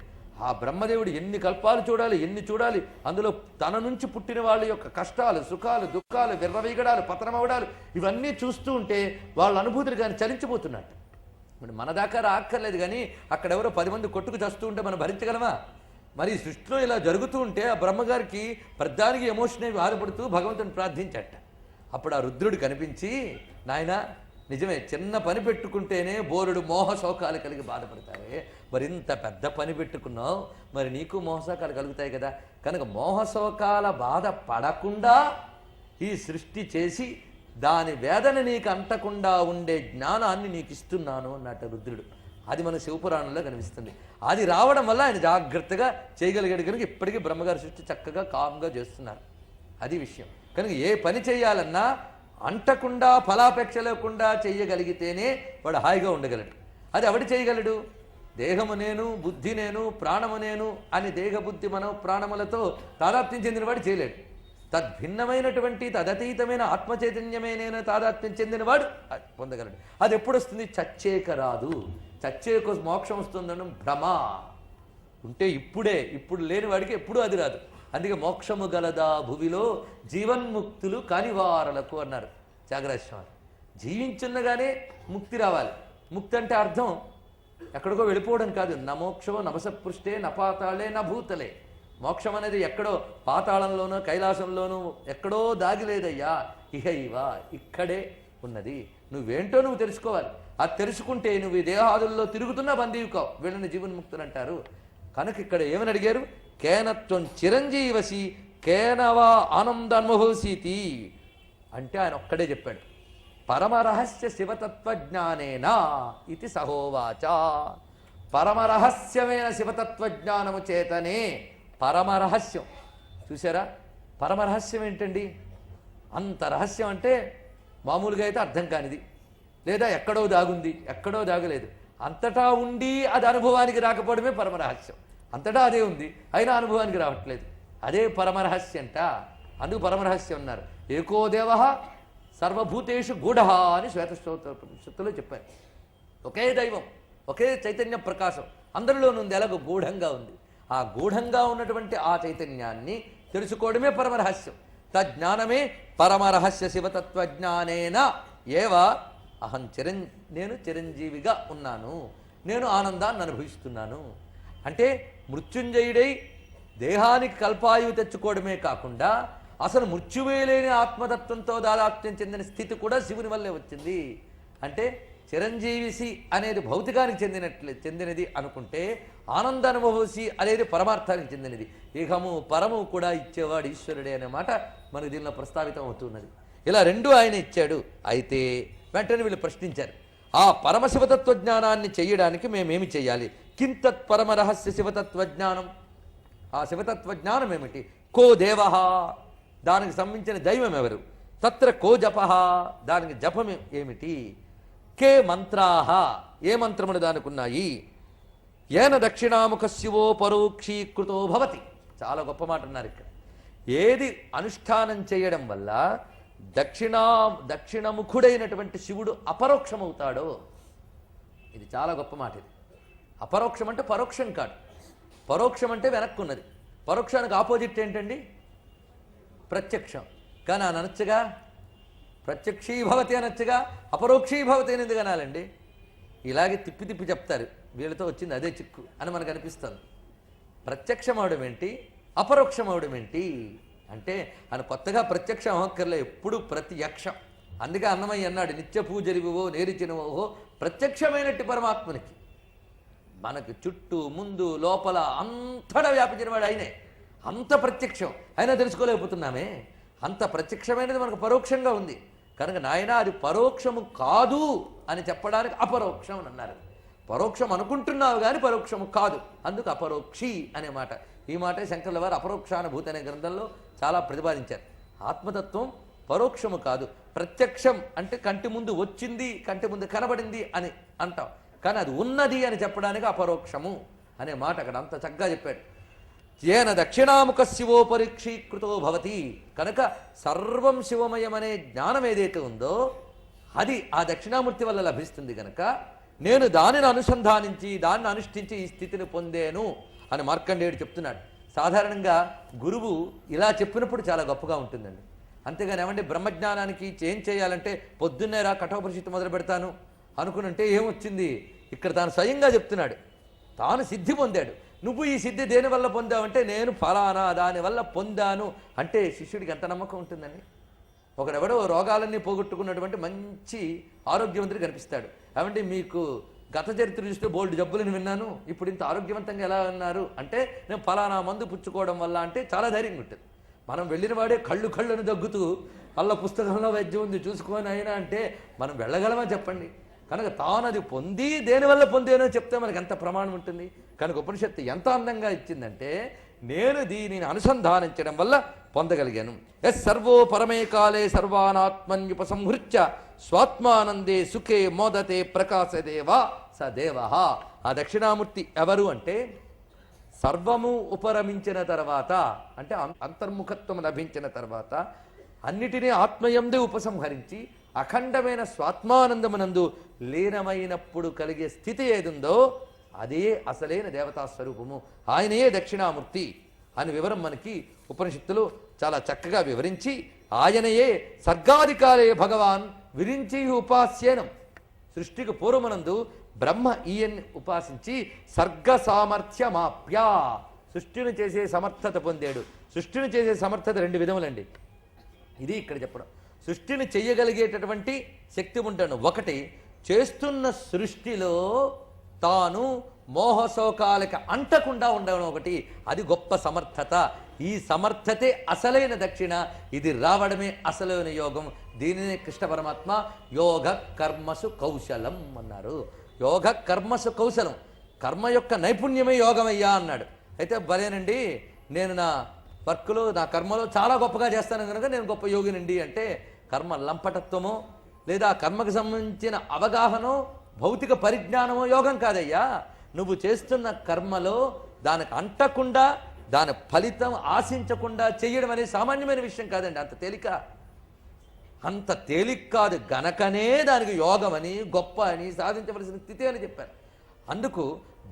ఆ బ్రహ్మదేవుడు ఎన్ని కల్పాలు చూడాలి, ఎన్ని చూడాలి. అందులో తన నుంచి పుట్టిన వాళ్ళ యొక్క కష్టాలు, సుఖాలు, దుఃఖాలు, విర్రవీగడాలు, పతనమవడాలు ఇవన్నీ చూస్తూ ఉంటే వాళ్ళ అనుభూతులు కానీ చలించిపోతున్నట్టు. మన దాకా రాక్కర్లేదు. కానీ అక్కడెవరో 10 మంది కొట్టుకు చస్తూ ఉంటే మనం భరించగలమా? మరి సృష్టిలో ఇలా జరుగుతూ ఉంటే ఆ బ్రహ్మగారికి ప్రధానికి ఎమోషన్ అయి బాధపడుతూ భగవంతుని ప్రార్థించట. అప్పుడు ఆ రుద్రుడు కనిపించి, నాయన నిజమే చిన్న పని పెట్టుకుంటేనే బోరుడు మోహశోకాలు కలిగి బాధపడతావే, మరి ఇంత పెద్ద పని పెట్టుకున్నావు, మరి నీకు మోహశోకాలు కలుగుతాయి కదా. కనుక మోహశోకాల బాధ పడకుండా ఈ సృష్టి చేసి దాని వేదన నీకు అంటకుండా ఉండే జ్ఞానాన్ని నీకు ఇస్తున్నాను అన్నట్టు రుద్రుడు. అది మన శివపురాణంలో కనిపిస్తుంది. అది రావడం వల్ల ఆయన జాగ్రత్తగా చేయగలిగాడు కనుక ఇప్పటికీ బ్రహ్మగారి సృష్టి చక్కగా కామ్గా చేస్తున్నారు. అది విషయం. కనుక ఏ పని చేయాలన్నా అంటకుండా ఫలాపేక్ష లేకుండా చేయగలిగితేనే వాడు హాయిగా ఉండగలడు. అది ఎవడు చేయగలడు? దేహము నేను, బుద్ధి నేను, ప్రాణము నేను అని దేహ బుద్ధి మనో ప్రాణములతో తాదాత్మ్యం చెందినవాడు చేయలేడు. తద్భిన్నమైనటువంటి తదతీతమైన ఆత్మచైతన్యమే నేను తాదాత్మ్యం చెందినవాడు పొందగలడు. అది ఎప్పుడు వస్తుంది? చచ్చేక రాదు. చచ్చేక మోక్షం వస్తుందనం భ్రమ ఉంటే ఇప్పుడే, ఇప్పుడు లేని వాడికి ఎప్పుడూ అది రాదు. అందుకే మోక్షము గలదా భువిలో జీవన్ముక్తులు కానివారలకు అన్నారు త్యాగరాజస్వామి. జీవించున్నగానే ముక్తి రావాలి. ముక్తి అంటే అర్థం ఎక్కడికో వెళ్ళిపోవడం కాదు. న మోక్షమో నమసపృష్టే నపాతాళే నభూతలే. మోక్షం అనేది ఎక్కడో పాతాళంలోనో కైలాసంలోనూ ఎక్కడో దాగిలేదయ్యా, ఇహ ఇవ ఇక్కడే ఉన్నది. నువ్వేంటో నువ్వు తెలుసుకోవాలి. అది తెలుసుకుంటే నువ్వు ఈ దేహాదుల్లో తిరుగుతున్నా బందీవుకావు. వీళ్ళని జీవన్ముక్తులు అంటారు. కనుక ఇక్కడ ఏమని అడిగారు? కేనత్వం చిరంజీవసి కేనవా ఆనందన్మహోసీతి అంటే ఆయన ఒక్కడే చెప్పాడు. పరమరహస్య శివతత్వజ్ఞానేనా ఇది సహోవాచ. పరమరహస్యమైన శివతత్వజ్ఞానము చేతనే. పరమరహస్యం చూసారా? పరమరహస్యం ఏంటండి? అంత రహస్యం అంటే మామూలుగా అయితే అర్థం కానిది, లేదా ఎక్కడో దాగుంది, ఎక్కడో దాగలేదు. అంతటా ఉండి అది అనుభవానికి రాకపోవడమే పరమరహస్యం. అంతటా అదే ఉంది, అయినా అనుభవానికి రావట్లేదు. అదే పరమరహస్యంట. అందుకు పరమరహస్యం అన్నారు. ఏకో దేవ సర్వభూతేషు గూఢ అని శ్వేతశ్రోత్రలో చెప్పారు. ఒకే దైవం, ఒకే చైతన్య ప్రకాశం అందరిలోనుంది. ఎలాగో గూఢంగా ఉంది. ఆ గూఢంగా ఉన్నటువంటి ఆ చైతన్యాన్ని తెలుసుకోవడమే పరమరహస్యం. తజ్ఞానమే పరమరహస్య శివతత్వజ్ఞానేన ఏవ అహం నేను చిరంజీవిగా ఉన్నాను, నేను ఆనందాన్ని అనుభవిస్తున్నాను. అంటే మృత్యుంజయుడై దేహానికి కల్పాయువు తెచ్చుకోవడమే కాకుండా అసలు మృత్యువే లేని ఆత్మతత్వంతో దాదాత్మ్యం చెందిన స్థితి కూడా శివుని వల్లే వచ్చింది. అంటే చిరంజీవిసి అనేది భౌతికానికి చెందినది అనుకుంటే ఆనందానుభవసి అనేది పరమార్థానికి చెందినది. ఇహము పరము కూడా ఇచ్చేవాడు ఈశ్వరుడే అనే మాట మనకు దీనిలో ప్రస్తావితం అవుతున్నది. ఇలా రెండూ ఆయన ఇచ్చాడు. అయితే వెంటనే వీళ్ళు ప్రశ్నించారు, ఆ పరమశివతత్వ జ్ఞానాన్ని చెయ్యడానికి మేమేమి చెయ్యాలి? కింతత్ పరమరహస్య శివతత్వజ్ఞానం. ఆ శివతత్వజ్ఞానం ఏమిటి? కో దేవ, దానికి సంబంధించిన దైవం ఎవరు? తత్ర కో జప, దానికి జపం ఏమిటి? కే మంత్రాహ, ఏ మంత్రములు దానికి ఉన్నాయి? ఏన దక్షిణాముఖ శివో పరోక్షీకృతో భవతి. చాలా గొప్ప మాట అన్నారు ఇక్కడ. ఏది అనుష్ఠానం చేయడం వల్ల దక్షిణముఖుడైనటువంటి శివుడు అపరోక్షమవుతాడో, ఇది చాలా గొప్ప మాట. ఇది అపరోక్షం అంటే పరోక్షం కాదు. పరోక్షం అంటే వెనక్కున్నది. పరోక్షానికి ఆపోజిట్ ఏంటండి? ప్రత్యక్షం. కానీ అని అనొచ్చుగా, ప్రత్యక్షీభవతి అనొచ్చుగా, అపరోక్షీభవతి అని ఎందుకు అనాలండి? ఇలాగే తిప్పి తిప్పి చెప్తారు. వీళ్ళతో వచ్చింది అదే చిక్కు అని మనకు అనిపిస్తుంది. ప్రత్యక్షం అవడం ఏంటి, అపరోక్షం అవడం ఏంటి అంటే ఆయన కొత్తగా ప్రత్యక్షం అహక్కర్లే, ఎప్పుడు ప్రత్యక్షం. అందుకే అన్నమయ్య అన్నాడు, నిత్య పూజరివో నేరిచినవో ప్రత్యక్షమైనట్టు పరమాత్మనికి. మనకు చుట్టూ ముందు లోపల అంతటా వ్యాపించినవాడు ఆయనే. అంత ప్రత్యక్షం అయినా తెలుసుకోలేకపోతున్నామే. అంత ప్రత్యక్షమైనది మనకు పరోక్షంగా ఉంది కనుక నాయన అది పరోక్షము కాదు అని చెప్పడానికి అపరోక్షం అని అన్నారు. పరోక్షం అనుకుంటున్నావు కానీ పరోక్షము కాదు, అందుకు అపరోక్షి అనే మాట. ఈ మాట శంకరుల వారు అపరోక్షానుభూతి అనే గ్రంథంలో చాలా ప్రతిపాదించారు. ఆత్మతత్వం పరోక్షము కాదు, ప్రత్యక్షం అంటే కంటి ముందు వచ్చింది, కంటి ముందు కనబడింది అని అంటాం, కానీ అది ఉన్నది అని చెప్పడానికి అపరోక్షము అనే మాట అక్కడ అంత చక్కగా చెప్పాడు. ఏన దక్షిణాముఖ శివోపరీక్షీకృతో భవతి, కనుక సర్వం శివమయమనే జ్ఞానం ఏదైతే ఉందో అది ఆ దక్షిణామూర్తి వల్ల లభిస్తుంది. కనుక నేను దానిని అనుసంధానించి దాన్ని అనుష్ఠించి ఈ స్థితిని పొందేను అని మార్కండేయుడు చెప్తున్నాడు. సాధారణంగా గురువు ఇలా చెప్పినప్పుడు చాలా గొప్పగా ఉంటుందండి. అంతేగాని ఏమంటే బ్రహ్మజ్ఞానానికి ఏం చేయాలంటే పొద్దున్నే రా కఠోపనిషత్తు మొదలు పెడతాను అనుకునంటే ఏమొచ్చింది, ఇక్కడ తాను స్వయంగా చెప్తున్నాడు, తాను సిద్ధి పొందాడు. నువ్వు ఈ సిద్ధి దేనివల్ల పొందావంటే నేను ఫలానా దానివల్ల పొందాను అంటే శిష్యుడికి ఎంత నమ్మకం ఉంటుందండి. ఒకడెవడో రోగాలన్నీ పోగొట్టుకున్నటువంటి మంచి ఆరోగ్యవంతుడు కనిపిస్తాడు, ఏమంటే మీకు గత చరిత్ర చూస్తే బోల్డ్ జబ్బులను విన్నాను, ఇప్పుడు ఇంత ఆరోగ్యవంతంగా ఎలా ఉన్నారు అంటే నేను ఫలానా మందు పుచ్చుకోవడం వల్ల అంటే చాలా ధైర్యంగా ఉంటుంది. మనం వెళ్ళిన వాడే కళ్ళను దగ్గుతూ వాళ్ళ పుస్తకంలో వైద్యం ఉంది చూసుకొని అయినా అంటే మనం వెళ్ళగలమా చెప్పండి. కనుక తానది పొంది దేనివల్ల పొందేనో చెప్తే మనకి ఎంత ప్రమాణం ఉంటుంది. కనుక ఉపనిషత్తు ఎంత అందంగా ఇచ్చిందంటే నేను దీనిని అనుసంధానించడం వల్ల పొందగలిగాను. ఎస్ సర్వో పరమే కాలే సర్వానాత్మన్యుపసంహృత్య స్వాత్మానందే సుఖే మోదతే ప్రకాశదేవా స దేవ. ఆ దక్షిణామూర్తి ఎవరు అంటే సర్వము ఉపరమించిన తర్వాత, అంటే అంతర్ముఖత్వం లభించిన తర్వాత అన్నిటినీ ఆత్మయందే ఉపసంహరించి అఖండమైన స్వాత్మానందమునందు లీనమైనప్పుడు కలిగే స్థితి ఏదుందో అదే అసలైన దేవతా స్వరూపము, ఆయనయే దక్షిణామూర్తి అని వివరం మనకి ఉపనిషత్తులు చాలా చక్కగా వివరించి, ఆయనయే సర్గాధికారే భగవాన్ విరించి ఉపాస్యేనం. సృష్టికి పూర్వమనందు బ్రహ్మ ఈయన్ని ఉపాసించి సర్గ సామర్థ్యమాప్య సృష్టిని చేసే సమర్థత పొందాడు. సృష్టిని చేసే సమర్థత రెండు విధములండి. ఇది ఇక్కడ చెప్పడం. సృష్టిని చెయ్యగలిగేటటువంటి శక్తి ఉంటాను. ఒకటి, చేస్తున్న సృష్టిలో తాను మోహశోకాలకి అంటకుండా ఉండడం ఒకటి, అది గొప్ప సమర్థత. ఈ సమర్థతే అసలైన దక్షిణ. ఇది రావడమే అసలైన యోగం. దీనినే కృష్ణ పరమాత్మ యోగ కర్మసు కౌశలం అన్నారు. యోగ కర్మసు కౌశలం, కర్మ యొక్క నైపుణ్యమే యోగమయ్యా అన్నాడు. అయితే భలేనండి, నేను నా వర్క్లో నా కర్మలో చాలా గొప్పగా చేస్తాను కనుక నేను గొప్ప యోగినండి అంటే కర్మ లంపటత్వమో లేదా కర్మకు సంబంధించిన అవగాహనో భౌతిక పరిజ్ఞానమో యోగం కాదయ్యా. నువ్వు చేస్తున్న కర్మలో దానికి అంటకుండా దాని ఫలితం ఆశించకుండా చెయ్యడం అనేది సామాన్యమైన విషయం కాదండి. అంత తేలిక కాదు గనకనే దానికి యోగమని గొప్ప అని సాధించవలసిన స్థితి అని చెప్పారు. అందుకు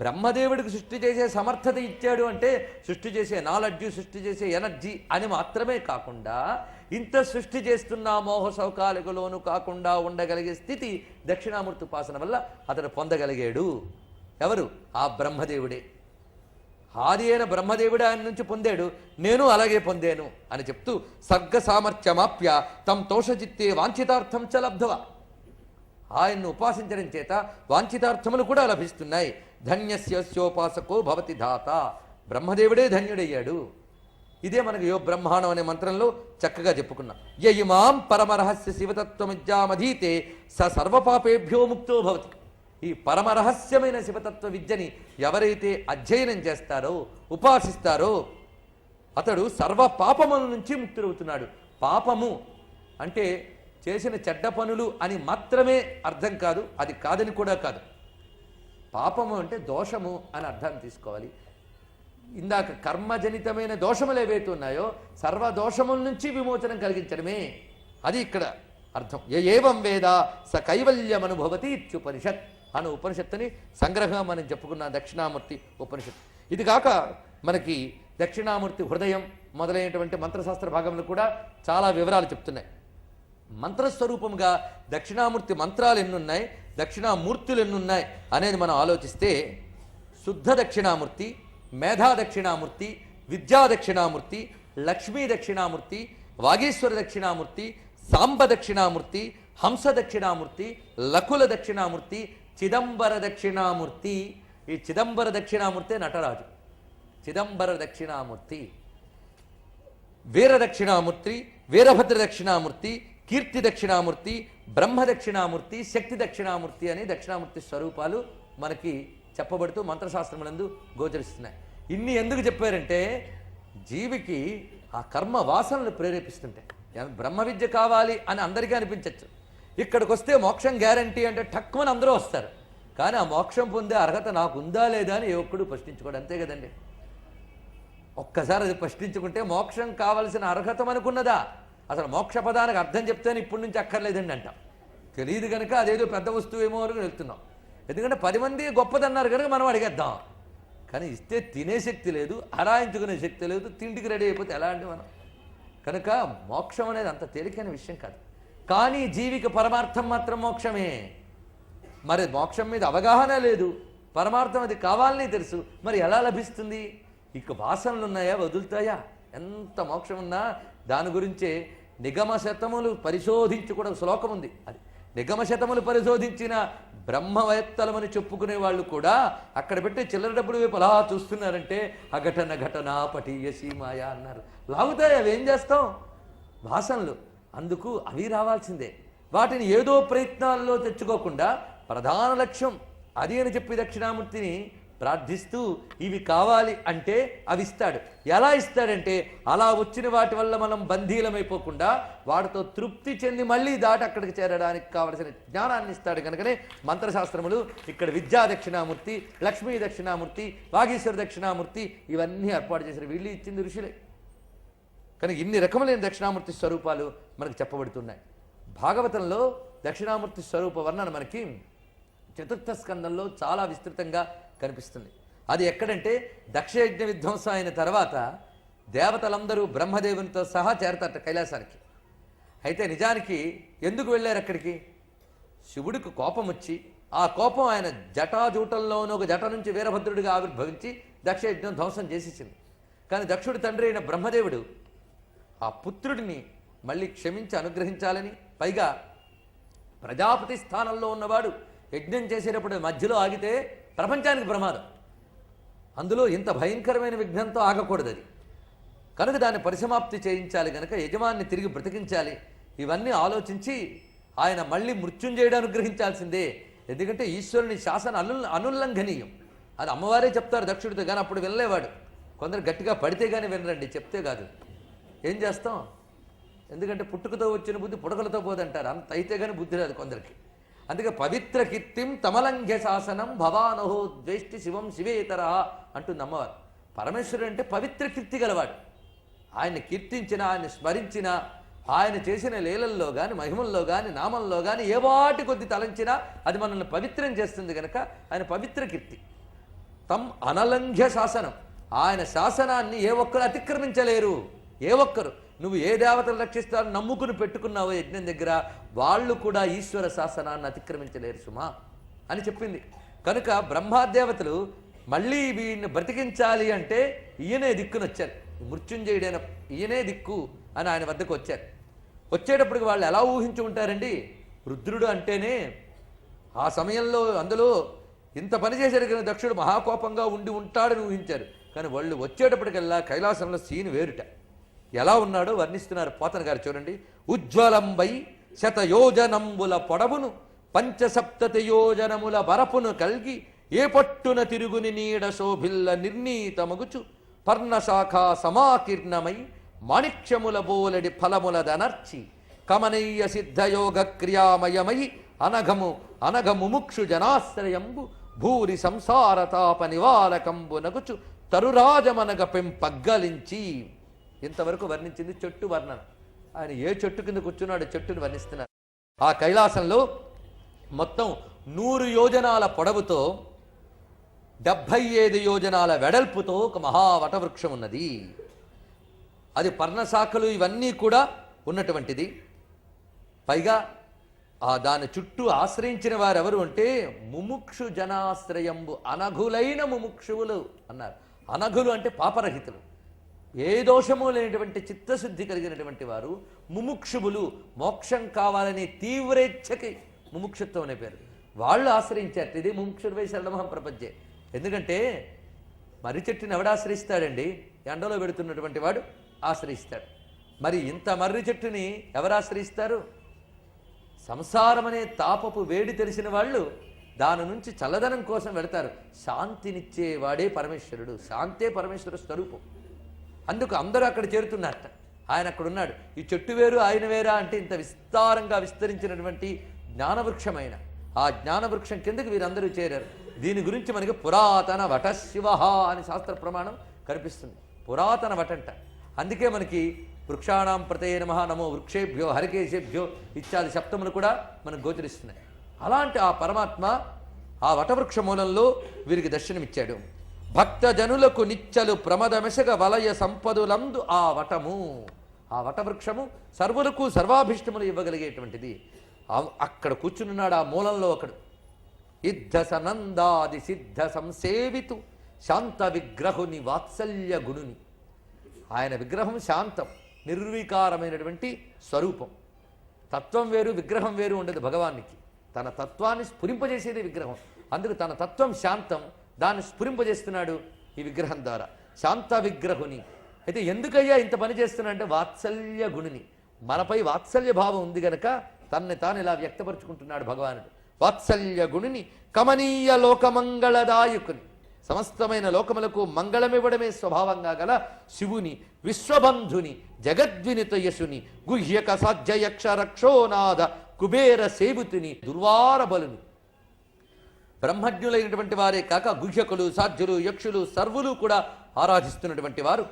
బ్రహ్మదేవుడికి సృష్టి చేసే సమర్థత ఇచ్చాడు అంటే సృష్టి చేసే నాలెడ్జ్, సృష్టి చేసే ఎనర్జీ అని మాత్రమే కాకుండా ఇంత సృష్టి చేస్తున్న మోహ సౌకాలకు లోను కాకుండా ఉండగలిగే స్థితి దక్షిణామూర్తి ఉపాసన వల్ల అతడు పొందగలిగాడు. ఎవరు? ఆ బ్రహ్మదేవుడే. ఆది అయిన బ్రహ్మదేవుడే ఆయన నుంచి పొందాడు, నేను అలాగే పొందాను అని చెప్తూ సర్గ సామర్థ్యమాప్య తం తోషచిత్తే వాంఛితార్థం చ లబ్ధవ. ఆయన్ను ఉపాసించడం చేత వాంఛితార్థములు కూడా లభిస్తున్నాయి. ధన్యస్యోపాసకో భవతి ధాత. బ్రహ్మదేవుడే ధన్యుడయ్యాడు. ఇదే మనకు యో బ్రహ్మాండం అనే మంత్రంలో చక్కగా చెప్పుకున్నాం. యయిమాం పరమరహస్య శివతత్వమిద్యామధీతే స సర్వపాపేభ్యో ముక్తో భవతి. ఈ పరమరహస్యమైన శివతత్వ విద్యని ఎవరైతే అధ్యయనం చేస్తారో, ఉపాసిస్తారో అతడు సర్వ పాపముల నుంచి ముక్తుడవుతున్నాడు. పాపము అంటే చేసిన చెడ్డ పనులు అని మాత్రమే అర్థం కాదు, అది కాదని కూడా కాదు. పాపము అంటే దోషము అని అర్థం తీసుకోవాలి. ఇందాక కర్మజనితమైన దోషములు ఏవైతే ఉన్నాయో సర్వ దోషముల నుంచి విమోచనం కలిగించడమే, అది ఇక్కడ అర్థం. ఏవం వేద స కైవల్యం అనుభవతి ఇత్యుపనిషత్ అను ఉపనిషత్తుని సంగ్రహంగా మనం చెప్పుకున్న దక్షిణామూర్తి ఉపనిషత్తు. ఇది కాక మనకి దక్షిణామూర్తి హృదయం మొదలైనటువంటి మంత్రశాస్త్ర భాగంలో కూడా చాలా వివరాలు చెప్తున్నాయి. మంత్రస్వరూపంగా దక్షిణామూర్తి మంత్రాలు ఎన్నున్నాయి, దక్షిణామూర్తులు ఎన్నున్నాయి అనేది మనం ఆలోచిస్తే శుద్ధ దక్షిణామూర్తి, మేధా దక్షిణామూర్తి, విద్యా దక్షిణామూర్తి, లక్ష్మీ దక్షిణామూర్తి, వాగీశ్వర దక్షిణామూర్తి, సాంబ దక్షిణామూర్తి, హంస దక్షిణామూర్తి, లకుల దక్షిణామూర్తి, చిదంబర దక్షిణామూర్తి. ఈ చిదంబర దక్షిణామూర్తి నటరాజు. చిదంబర దక్షిణామూర్తి, వీర దక్షిణామూర్తి, వీరభద్ర దక్షిణామూర్తి, కీర్తి దక్షిణామూర్తి, బ్రహ్మ దక్షిణామూర్తి, శక్తి దక్షిణామూర్తి అని దక్షిణామూర్తి స్వరూపాలు మనకి చెప్పబడుతూ మంత్రశాస్త్రములందు గోచరిస్తున్నాయి. ఇన్ని ఎందుకు చెప్పారంటే జీవికి ఆ కర్మ వాసనలు ప్రేరేపిస్తుంటాయి. బ్రహ్మ విద్య కావాలి అని అందరికీ అనిపించవచ్చు. ఇక్కడికి వస్తే మోక్షం గ్యారంటీ అంటే టక్కుమని అందరూ వస్తారు, కానీ ఆ మోక్షం పొందే అర్హత నాకు ఉందా లేదా అని ఏ ఒక్కడు ప్రశ్నించుకోడు. అంతే కదండి. ఒక్కసారి అది ప్రశ్నించుకుంటే మోక్షం కావలసిన అర్హత మనకున్నదా? అసలు మోక్ష పదానికి అర్థం చెప్తేనే ఇప్పటి నుంచి అక్కర్లేదండి అంటాం. తెలియదు కనుక అదేదో పెద్ద వస్తువు ఏమో వరకు వెళ్తున్నాం. ఎందుకంటే 10 మంది గొప్పదన్నారు కనుక మనం అడిగేద్దాం. కానీ ఇస్తే తినే శక్తి లేదు, అరాయించుకునే శక్తి లేదు, తిండికి రెడీ అయిపోతే ఎలా అండి మనం? కనుక మోక్షం అనేది అంత తేలికైన విషయం కాదు. కానీ జీవికి పరమార్థం మాత్రం మోక్షమే. మరి మోక్షం మీద అవగాహన లేదు, పరమార్థం అది కావాలని తెలుసు, మరి ఎలా లభిస్తుంది? ఇక వాసనలు ఉన్నాయా, వదులుతాయా? ఎంత మోక్షం ఉన్నా దాని గురించే నిగమ శతములు పరిశోధించి కూడా శ్లోకం ఉంది. అది నిగమ శతములు పరిశోధించిన బ్రహ్మవేత్తలమని చెప్పుకునే వాళ్ళు కూడా అక్కడ పెట్టి చిల్లర డబ్బులు వైపు అలా చూస్తున్నారంటే అఘటన ఘటన పటీయసి మాయా అన్నారు. లాగుతాయి, అవి ఏం చేస్తాం? వాసనలు. అందుకు అవి రావాల్సిందే. వాటిని ఏదో ప్రయత్నాల్లో తెచ్చుకోకుండా ప్రధాన లక్ష్యం అది అని చెప్పి దక్షిణామూర్తిని ప్రార్థిస్తూ ఇవి కావాలి అంటే అవి ఇస్తాడు. ఎలా ఇస్తాడంటే అలా వచ్చిన వాటి వల్ల మనం బంధీలమైపోకుండా వాటితో తృప్తి చెంది మళ్ళీ దాటి అక్కడికి చేరడానికి కావలసిన జ్ఞానాన్ని ఇస్తాడు. కనుకనే మంత్రశాస్త్రములు ఇక్కడ విద్యా దక్షిణామూర్తి, లక్ష్మీ దక్షిణామూర్తి, వాగీశ్వర దక్షిణామూర్తి ఇవన్నీ ఏర్పాటు చేసిన వీళ్ళు ఇచ్చింది ఋషులే. కనుక ఇన్ని రకములైన దక్షిణామూర్తి స్వరూపాలు మనకు చెప్పబడుతున్నాయి. భాగవతంలో దక్షిణామూర్తి స్వరూప వర్ణన మనకి చతుర్థ స్కందంలో చాలా విస్తృతంగా కనిపిస్తుంది. అది ఎక్కడంటే దక్షయజ్ఞ విధ్వంసం అయిన తర్వాత దేవతలందరూ బ్రహ్మదేవునితో సహా చేరతారట కైలాసానికి. అయితే నిజానికి ఎందుకు వెళ్ళారు అక్కడికి? శివుడికి కోపం వచ్చి ఆ కోపం ఆయన జటాజూటంలోనూ ఒక జట నుంచి వీరభద్రుడిగా ఆవిర్భవించి దక్షయజ్ఞం ధ్వంసం చేసేసింది. కానీ దక్షుడి తండ్రి అయిన బ్రహ్మదేవుడు ఆ పుత్రుడిని మళ్ళీ క్షమించి అనుగ్రహించాలని, పైగా ప్రజాపతి స్థానంలో ఉన్నవాడు యజ్ఞం చేసేటప్పుడు మధ్యలో ఆగితే ప్రపంచానికి ప్రమాదం, అందులో ఇంత భయంకరమైన విఘ్నంతో ఆగకూడదు అది. కనుక దాన్ని పరిసమాప్తి చేయించాలి, కనుక యజమాన్ని తిరిగి బ్రతికించాలి. ఇవన్నీ ఆలోచించి ఆయన మళ్ళీ మృత్యుంజయుడు అనుగ్రహించాల్సిందే. ఎందుకంటే ఈశ్వరుని శాసన అనుల్లంఘనీయం. అది అమ్మవారే చెప్తారు దక్షుడితో, కానీ అప్పుడు వినలేవాడు. కొందరు గట్టిగా పడితే కానీ వినరండి, చెప్తే కాదు. ఏం చేస్తాం? ఎందుకంటే పుట్టుకతో వచ్చిన బుద్ధి పుడకలతో పోదంటారు. అంత అయితే కానీ బుద్ధి రాదు కొందరికి. అందుకే పవిత్ర కీర్తిం తమలంఘ్య శాసనం భవానహో ద్వేష్టి శివం శివేతర అంటుంది అమ్మవారు. పరమేశ్వరుడు అంటే పవిత్ర కీర్తి గలవాడు. ఆయన్ని కీర్తించిన, ఆయన్ని స్మరించిన, ఆయన చేసిన లీలల్లో కానీ, మహిమల్లో కానీ, నామంలో కానీ ఏ వాటి కొద్ది తలంచినా అది మనల్ని పవిత్రం చేస్తుంది. కనుక ఆయన పవిత్ర కీర్తి. తం అనలంఘ్య శాసనం, ఆయన శాసనాన్ని ఏ ఒక్కరు అతిక్రమించలేరు. ఏ ఒక్కరు, నువ్వు ఏ దేవతలు రక్షిస్తారని నమ్ముకుని పెట్టుకున్నావో యజ్ఞం దగ్గర, వాళ్ళు కూడా ఈశ్వర శాసనాన్ని అతిక్రమించలేరు సుమా అని చెప్పింది. కనుక బ్రహ్మాదేవతలు మళ్ళీ వీడిని బ్రతికించాలి అంటే ఈయనే దిక్కును వచ్చారు. మృత్యుంజయుడైన ఈయనే దిక్కు అని ఆయన వద్దకు వచ్చారు. వచ్చేటప్పటికి వాళ్ళు ఎలా ఊహించి ఉంటారండి? రుద్రుడు అంటేనే ఆ సమయంలో అందులో ఇంత పని చేశారు, దక్షుడు మహాకోపంగా ఉండి ఉంటాడని ఊహించారు. కానీ వాళ్ళు వచ్చేటప్పటికల్లా కైలాసంలో సీన్ వేరుట. ఎలా ఉన్నాడో వర్ణిస్తున్నారు పోతన గారు. చూడండి. ఉజ్వలంబై శతయోజనంబుల పొడవును పంచసప్తతి యోజనముల బరపును కల్గి ఏ పట్టున తిరుగుని నీడ శోభిల్ల నిర్ణీతమగుచు పర్ణశాఖ సమాకీర్ణమై మాణిక్యముల బోలెడి ఫలములదనర్చి కమనీయ సిద్ధయోగ క్రియామయమై అనఘముముక్షు జనాశ్రయంబు భూరి సంసారతాప నివారకంబు నగుచు తరురాజమనగ పెంపగ్గలించి. ఇంతవరకు వర్ణించింది చెట్టు వర్ణన. ఆయన ఏ చెట్టు కింద కూర్చున్నాడు చెట్టుని వర్ణిస్తున్నారు. ఆ కైలాసంలో మొత్తం 100 యోజనాల పొడవుతో 75 యోజనాల వెడల్పుతో ఒక మహావటవృక్షం ఉన్నది. అది పర్ణశాఖలు ఇవన్నీ కూడా ఉన్నటువంటిది. పైగా దాని చుట్టూ ఆశ్రయించిన వారెవరు అంటే ముముక్షు జనాశ్రయంబు, అనఘులైన ముముక్షువులు అన్నారు. అనఘులు అంటే పాపరహితులు, ఏ దోషము లేనటువంటి చిత్తశుద్ధి కలిగినటువంటి వారు ముముక్షువులు. మోక్షం కావాలనే తీవ్రేచ్ఛకి ముముక్షుత్వం అనే పేరు. వాళ్ళు ఆశ్రయించారు. ఇది ముముక్షుర్వై శరణమహం ప్రపంచే. ఎందుకంటే మర్రి చెట్టుని ఎవడు ఆశ్రయిస్తాడండి? ఎండలో పెడుతున్నటువంటి వాడు ఆశ్రయిస్తాడు. మరి ఇంత మర్రి చెట్టుని ఎవరు ఆశ్రయిస్తారు? సంసారం అనే తాపపు వేడి తెలిసిన వాళ్ళు దాని నుంచి చల్లదనం కోసం వెళతారు. శాంతినిచ్చేవాడే పరమేశ్వరుడు. శాంతే పరమేశ్వర స్వరూపం. అందుకు అందరూ అక్కడ చేరుతున్నారట. ఆయన అక్కడున్నాడు. ఈ చెట్టు వేరు ఆయన వేరా అంటే ఇంత విస్తారంగా విస్తరించినటువంటి జ్ఞానవృక్షమైన ఆ జ్ఞానవృక్షం కిందకి వీరందరూ చేరారు. దీని గురించి మనకి పురాతన వట శివ అని శాస్త్ర ప్రమాణం కనిపిస్తుంది. పురాతన వటంట. అందుకే మనకి వృక్షాణం ప్రతయ నమః, నమో వృక్షేభ్యో హరికేశేభ్యో ఇత్యాది శబ్దములు కూడా మనకు గోచరిస్తున్నాయి. అలాంటి ఆ పరమాత్మ ఆ వటవృక్ష మూలంలో వీరికి దర్శనమిచ్చాడు. భక్తజనులకు నిచ్చలు ప్రమదమెసగ వలయ సంపదులందు ఆ వటము, ఆ వటవృక్షము సర్వులకు సర్వాభిష్టములు ఇవ్వగలిగేటువంటిది. అక్కడ కూర్చున్నాడు ఆ మూలంలో ఒకడు. ఇద్ధ సనందాది సిద్ధ సంసేవితు శాంత విగ్రహుని వాత్సల్య గుణుని. ఆయన విగ్రహం శాంతం, నిర్వికారమైనటువంటి స్వరూపం. తత్వం వేరు విగ్రహం వేరు ఉండదు భగవానికి. తన తత్వాన్ని స్ఫురింపజేసేది విగ్రహం. అందుకు తన తత్వం శాంతం, దాన్ని స్ఫురింపజేస్తున్నాడు ఈ విగ్రహం ద్వారా. శాంత విగ్రహుని. అయితే ఎందుకయ్యా ఇంత పని చేస్తున్నాడంటే వాత్సల్య గుణిని. మనపై వాత్సల్య భావం ఉంది గనక తనని తాను ఇలా వ్యక్తపరుచుకుంటున్నాడు భగవానుడు. వాత్సల్య గుణిని కమనీయ లోకమంగళదాయకుని, సమస్తమైన లోకములకు మంగళమివ్వడమే స్వభావంగా గల శివుని, విశ్వబంధుని, జగద్వినిత యశుని, గుహ్యక సాధ్యయక్ష రక్షోనాథ కుబేర సేవితుని, దుర్వార బలుని. బ్రహ్మజ్ఞులైనటువంటి వారే కాక గుహ్యకులు, సాధ్యులు, యక్షులు సర్వులు కూడా ఆరాధిస్తున్నటువంటి వారు.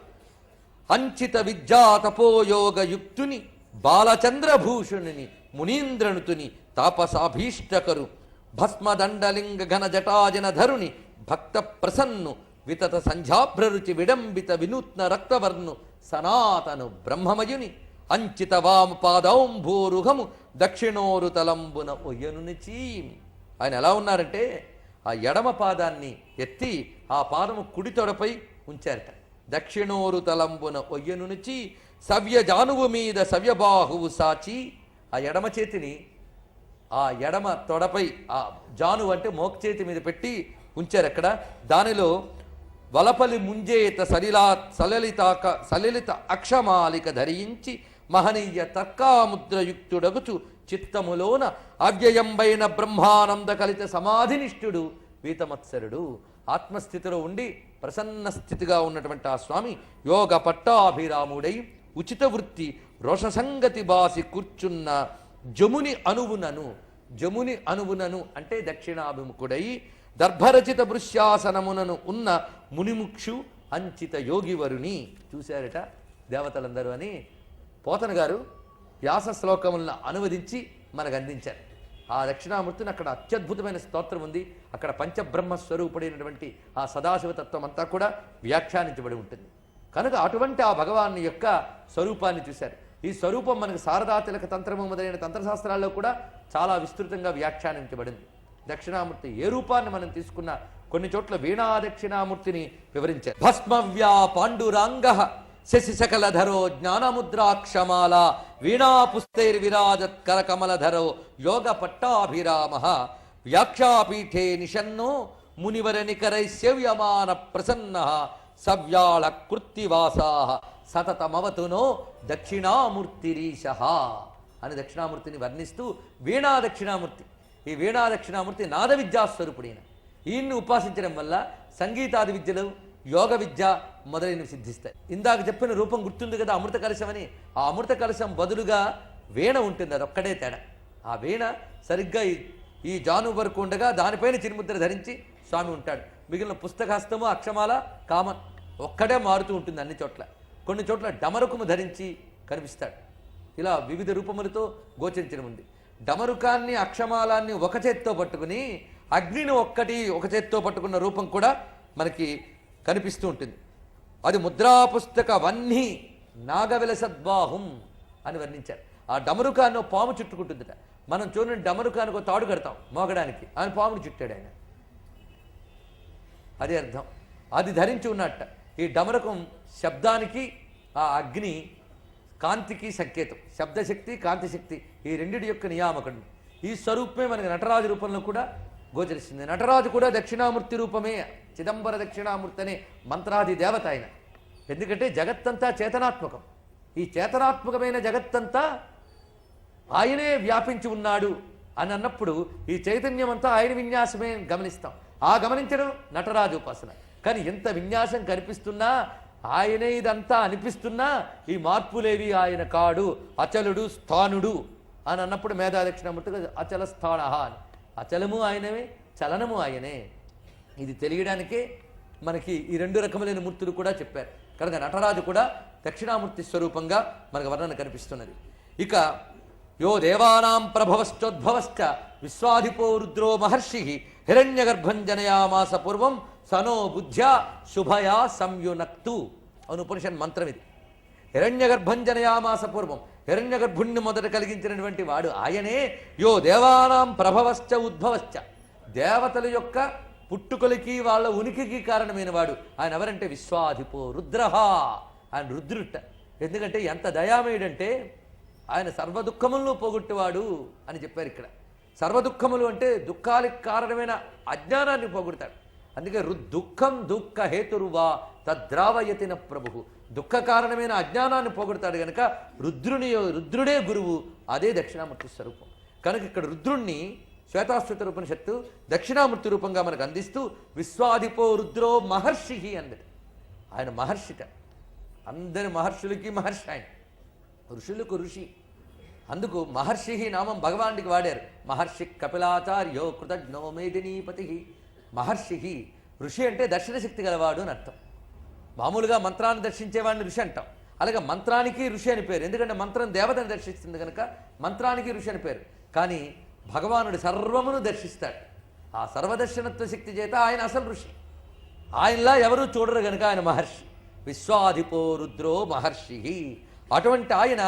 అంచిత విద్యా తపోయోగ యుక్తుని, బాలచంద్రభూషణుని, మునీంద్రనుతుని, తాపసాభీష్టకరు, భస్మదండలింగ ఘన జటాజన ధరుని, భక్త ప్రసన్ను, వితత సంధ్యాభ్రరుచి విడంబిత వినూత్న రక్తవర్ణు, సనాతను బ్రహ్మమయుని, అంచిత వామ పాదౌంభూరుహము దక్షిణోరు తలంబున ఒయ్యనునిచి. ఆయన ఎలా ఉన్నారంటే ఆ ఎడమ పాదాన్ని ఎత్తి ఆ పాదము కుడి తొడపై ఉంచారట. దక్షిణోరు తలంబున ఒయ్యనునిచి సవ్య జానువు మీద సవ్యబాహువు సాచి, ఆ ఎడమ చేతిని ఆ ఎడమ తొడపై, ఆ జానువు అంటే మోక్చేతి మీద పెట్టి ఉంచారు అక్కడ. దానిలో వలపలి ముంజేత సలిలిత అక్షమాలిక ధరించి మహనీయ తర్కాముద్రయుక్తుడగుచు చిత్తములోన అవ్యయంబైన బ్రహ్మానంద కలిత సమాధినిష్ఠుడు వీతమత్సరుడు. ఆత్మస్థితిలో ఉండి ప్రసన్న స్థితిగా ఉన్నటువంటి ఆ స్వామి యోగ పట్టాభిరాముడై ఉచిత వృత్తి రోషసంగతి బాసి కూర్చున్న జముని అనువునను అంటే దక్షిణాభిముఖుడై దర్భరచిత భృశ్యాసనమునను ఉన్న మునిముక్షు అంచిత యోగివరుని. చూశారట దేవతలందరూ అని పోతన గారు వ్యాస శ్లోకములను అనువదించి మనకు అందించారు. ఆ దక్షిణామూర్తిని అక్కడ అత్యద్భుతమైన స్తోత్రం ఉంది. అక్కడ పంచబ్రహ్మ స్వరూపుడైనటువంటి ఆ సదాశివతత్వం అంతా కూడా వ్యాఖ్యానించబడి ఉంటుంది. కనుక అటువంటి ఆ భగవాన్ యొక్క స్వరూపాన్ని చూశారు. ఈ స్వరూపం మనకు శారదాతిలక తంత్రము మొదలైన తంత్రశాస్త్రాల్లో కూడా చాలా విస్తృతంగా వ్యాఖ్యానించబడింది. దక్షిణామూర్తి ఏ రూపాన్ని మనం తీసుకున్నా కొన్ని చోట్ల వీణా దక్షిణామూర్తిని వివరించారు. భస్మవ్యా పాండురాంగ శశిశకలధరో జ్ఞానముద్రాక్షమాల వీణా పుస్తైర్విరాజత్ కరకమలధరో యోగ పట్టాభిరామ వ్యాఖ్యాపీఠే నిషన్నో మునివరనికరై సేవ్యమాన ప్రసన్న సవ్యాళ కృత్తివాసా సతతమవతునో దక్షిణామూర్తిరీశ అని దక్షిణామూర్తిని వర్ణిస్తూ వీణా దక్షిణామూర్తి, ఈ వీణా దక్షిణామూర్తి నాద విద్యాస్వరూపుడైన ఈయన్ని ఉపాసించడం వల్ల సంగీతాది విద్యలు, యోగ విద్య మొదలైనవి సిద్ధిస్తాయి. ఇందాక చెప్పిన రూపం గుర్తుంది కదా అమృత కలశం అని. ఆ అమృత కలశం బదులుగా వీణ ఉంటుంది, అది ఒక్కడే తేడా. ఆ వీణ సరిగ్గా ఈ జాను వరకు ఉండగా దానిపైన చిరుముద్ర ధరించి స్వామి ఉంటాడు. మిగిలిన పుస్తకహస్తము అక్షమాల కామన్ ఒక్కడే మారుతూ ఉంటుంది అన్ని చోట్ల. కొన్ని చోట్ల డమరుకము ధరించి కనిపిస్తాడు. ఇలా వివిధ రూపములతో గోచరించడం ఉంది. డమరుకాన్ని అక్షమాలాన్ని ఒక చేత్తో పట్టుకుని అగ్నిని ఒక చేత్తో పట్టుకున్న రూపం కూడా మనకి కనిపిస్తూ ఉంటుంది. అది ముద్రాపుస్తక వహ్ని నాగవిలసద్బాహుం అని వర్ణించారు. ఆ డమరుకాన్ని పాము చుట్టుకుంటుందట. మనం చూడండి డమరుకానికి ఒక తాడు కడతాం మోగడానికి, ఆయన పాముని చుట్టాడు ఆయన. అది అర్థం. అది ధరించి ఉన్నట్ట. ఈ డమరకం శబ్దానికి ఆ అగ్ని కాంతికి సంకేతం. శబ్దశక్తి కాంతిశక్తి ఈ రెండిటి యొక్క నియామకుడు. ఈ స్వరూపమే మనకి నటరాజు రూపంలో కూడా గోచరిస్తుంది. నటరాజు కూడా దక్షిణామూర్తి రూపమే. చిదంబర దక్షిణామూర్తి అనే మంత్రాది దేవత ఆయన. ఎందుకంటే జగత్తంతా చేతనాత్మకం. ఈ చేతనాత్మకమైన జగత్తంతా ఆయనే వ్యాపించి ఉన్నాడు అని అన్నప్పుడు ఈ చైతన్యం అంతా ఆయన విన్యాసమే గమనిస్తాం. ఆ గమనించడం నటరాజు ఉపాసన. కానీ ఎంత విన్యాసం కనిపిస్తున్నా, ఆయనే ఇదంతా అనిపిస్తున్నా ఈ మార్పులేవి ఆయన కాడు, అచలుడు స్థానుడు అని అన్నప్పుడు మేధా దక్షిణామూర్తిగా అచల స్థాన అని. అచలము ఆయనమే, చలనము ఆయనే. ఇది తెలియడానికే మనకి ఈ రెండు రకములైన మూర్తులు కూడా చెప్పారు. కనుక నటరాజు కూడా దక్షిణామూర్తి స్వరూపంగా మనకు వర్ణన కనిపిస్తున్నది. ఇక యో దేవానాం ప్రభవశ్చోద్భవశ్చ విశ్వాధిపో రుద్రో మహర్షి హిరణ్యగర్భం జనయామాస పూర్వం సనో బుద్ధ్యా శుభయా సంయునక్తు అని ఉపనిషత్ మంత్రం ఇది. హిరణ్యగర్భం జనయామాస పూర్వం, హిరణ్యగర్భుణ్ణి మొదట కలిగించినటువంటి వాడు ఆయనే. యో దేవానాం ప్రభవశ్చ ఉద్భవశ్చ, దేవతల యొక్క పుట్టుకలకి వాళ్ళ ఉనికికి కారణమైన వాడు ఆయన. ఎవరంటే విశ్వాధిపో రుద్రహ, ఆయన రుద్రుట. ఎందుకంటే ఎంత దయామయుడంటే ఆయన సర్వదుఃఖములను పోగొట్టేవాడు అని చెప్పారు ఇక్కడ. సర్వదుఃఖములు అంటే దుఃఖాలకు కారణమైన అజ్ఞానాన్ని పోగొడతాడు. అందుకే దుఃఖం దుఃఖ హేతురువా తద్రావయతిన ప్రభు, దుఃఖ కారణమైన అజ్ఞానాన్ని పోగొడతాడు కనుక రుద్రుడే గురువు. అదే దక్షిణామూర్తి స్వరూపం. కనుక ఇక్కడ రుద్రుణ్ణి శ్వేతాశ్వత ఉపనిషత్తు దక్షిణామూర్తి రూపంగా మనకు అందిస్తూ విశ్వాధిపో రుద్రో మహర్షి అన్నది. ఆయన మహర్షిట, అందరి మహర్షులకి మహర్షి ఆయన, ఋషులకు ఋషి. అందుకు మహర్షి నామం భగవానుడికి వాడారు. మహర్షి కపిలాచార్యో కృతజ్ఞో మేదినీపతి. మహర్షి ఋషి అంటే దర్శన శక్తి గలవాడు అని అర్థం. మామూలుగా మంత్రాన్ని దర్శించేవాడిని ఋషి అంటాం, అలాగే మంత్రానికి ఋషి అని పేరు. ఎందుకంటే మంత్రం దేవతను దర్శిస్తుంది కనుక మంత్రానికి ఋషి అని పేరు. కానీ భగవానుడు సర్వమును దర్శిస్తాడు. ఆ సర్వదర్శనత్వ శక్తి చేత ఆయన అసలు ఋషి. ఆయనలా ఎవరూ చూడరు కనుక ఆయన మహర్షి. విశ్వాధిపో రుద్రో మహర్షి. అటువంటి ఆయన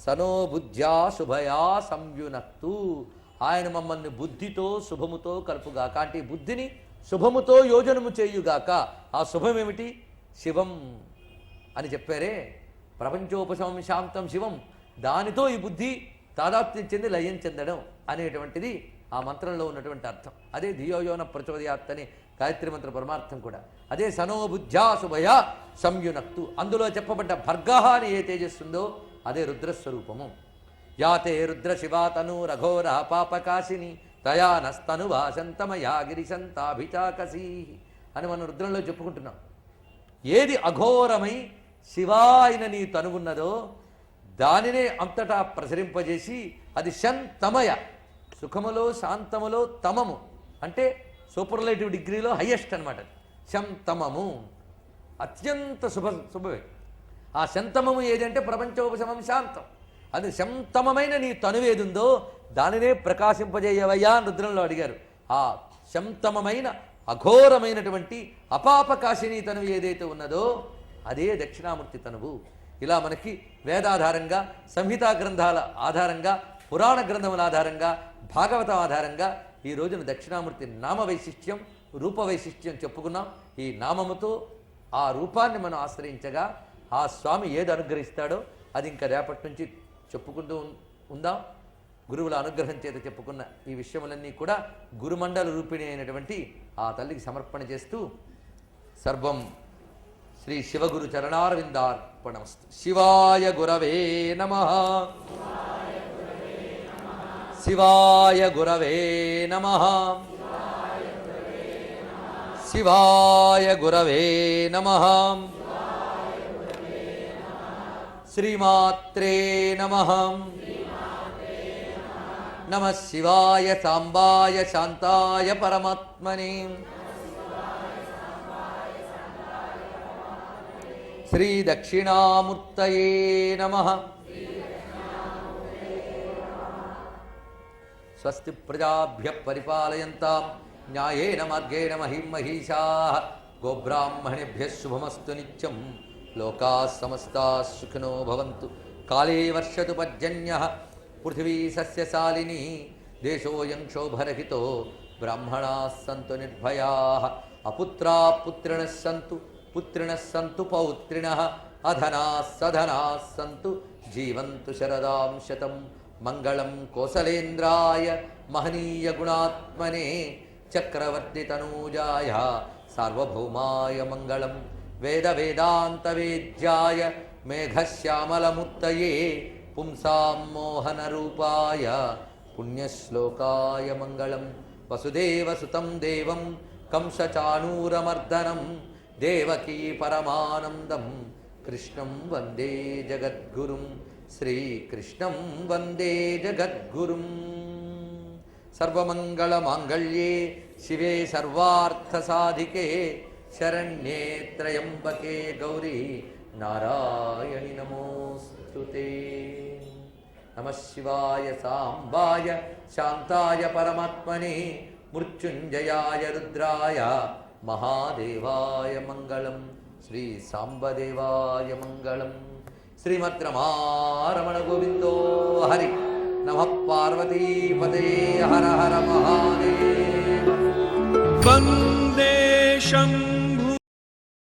సనో బుద్ధ్యా శుభయా సంయునక్తు. ఆయన మమ్మల్ని బుద్ధితో శుభముతో కలుపుగాక, అంటే బుద్ధిని శుభముతో యోజనము చేయుగాక. ఆ శుభం ఏమిటి? శివం అని చెప్పారే, ప్రపంచోపశమం శాంతం శివం. దానితో ఈ బుద్ధి తాదాత్మ్యం చెంది లయం చెందడం అనేటువంటిది ఆ మంత్రంలో ఉన్నటువంటి అర్థం. అదే ధియోయోన ప్రచోదయాత్ అని గాయత్రి మంత్ర పరమార్థం కూడా అదే. సనో బుద్ధ్యా శుభయా సంయునక్తు. అందులో చెప్పబడ్డ భర్గః అని ఏ తేజస్సుందో అదే రుద్రస్వరూపము. యాతే రుద్ర శివాతను రఘోర పాపకాశిని తయా నస్తను వాసంతమయా గిరిశంతాభిచాకసీ అని మనం రుద్రంలో చెప్పుకుంటున్నాం. ఏది అఘోరమై శివా అయిన నీ తనువున్నదో దానినే అంతటా ప్రసరింపజేసి అది శంతమయ, సుఖములో శాంతములో తమము అంటే సూపర్లేటివ్ డిగ్రీలో హయ్యెస్ట్ అనమాట. శంతమము అత్యంత శుభమే. ఆ శంతమము ఏదంటే ప్రపంచోపశమం శాంతం. అది శంతమమైన నీ తనువేదుందో దానినే ప్రకాశింపజేయవయ్యా అని రుద్రంలో అడిగారు. ఆ శంతమమైన అఘోరమైనటువంటి అపాపకాశిని తనువు ఏదైతే ఉన్నదో అదే దక్షిణామూర్తి తనువు. ఇలా మనకి వేదాధారంగా, సంహితా గ్రంథాల ఆధారంగా, పురాణ గ్రంథముల ఆధారంగా, భాగవతం ఆధారంగా ఈ రోజున దక్షిణామూర్తి నామ వైశిష్ట్యం, రూప వైశిష్ట్యం చెప్పుకున్నాం. ఈ నామముతో ఆ రూపాన్ని మనం ఆశ్రయించగా ఆ స్వామి ఏది అనుగ్రహిస్తాడో అది ఇంకా రేపటి నుంచి చెప్పుకుంటూ ఉందాం. గురువుల అనుగ్రహం చేత చెప్పుకున్న ఈ విషయములన్నీ కూడా గురుమండల రూపిణి అయినటువంటి ఆ తల్లికి సమర్పణ చేస్తూ సర్వం శ్రీ శివగురు చరణారవిందార్పణమస్తు. శివాయ గురవే నమః. శివాయ గురవే నమః. శివాయ గురవే నమః. శ్రీమాత్రే నమః. నమః శివాయ సాంబాయ శాంతాయ పరమాత్మనే. శ్రీ దక్షిణామూర్తయే నమః. స్వస్తి ప్రజాభ్యః పరిపాలయంతాం న్యాయేన మార్గేణ మహిం మహిషాః. గోబ్రాహ్మణేభ్యः శుభమస్తు నిత్యం. లోకాः సమస్తాः సుఖినో భవంతు. కాళే వర్షతు పర్జన్యః. పృథివీ సస్యశాలినీ. దేశోऽयं క్షోభరహితో. బ్రాహ్మణాः సంతు నిర్భయాः. అపుత్రాः పుత్రిణः సంతు. పుత్రిణः సంతు పౌత్రిణः. అధనాः సధనాः సంతు. జీవంతు శరదాం శతం. మంగళం కోసలేంద్రాయ మహనీయ గుణాత్మనే. చక్రవర్తి తనూజాయ సార్వభౌమాయ మంగళం. వేద వేదాంత వేద్యాయ మేఘశ్యామలమూర్తయే. పుంసాం మోహన రూపాయ పుణ్యశ్లోకాయ మంగళం. వసుదేవసుతం దేవం కంసచాణూరమర్దనం. దేవకీ పరమానందం కృష్ణం వందే జగద్గురుం. శ్రీకృష్ణం వందే జగద్గురుం. సర్వమంగళమాంగళ్యే శివే సర్వార్థసాధికే. శరణ్యే త్రయంబకే గౌరీ నారాయణి నమోస్తుతే. నమః శివాయ సాంబాయ శాంతాయ పరమాత్మనే. మృత్యుంజయాయ రుద్రాయ మహాదేవాయ మంగళం. శ్రీ సాంబదేవాయ మంగళం. శ్రీమద్రమారమణ గోవిందో హరి. నమః పార్వతీపతే. హర హర మహాదేవ. వందే శంకరం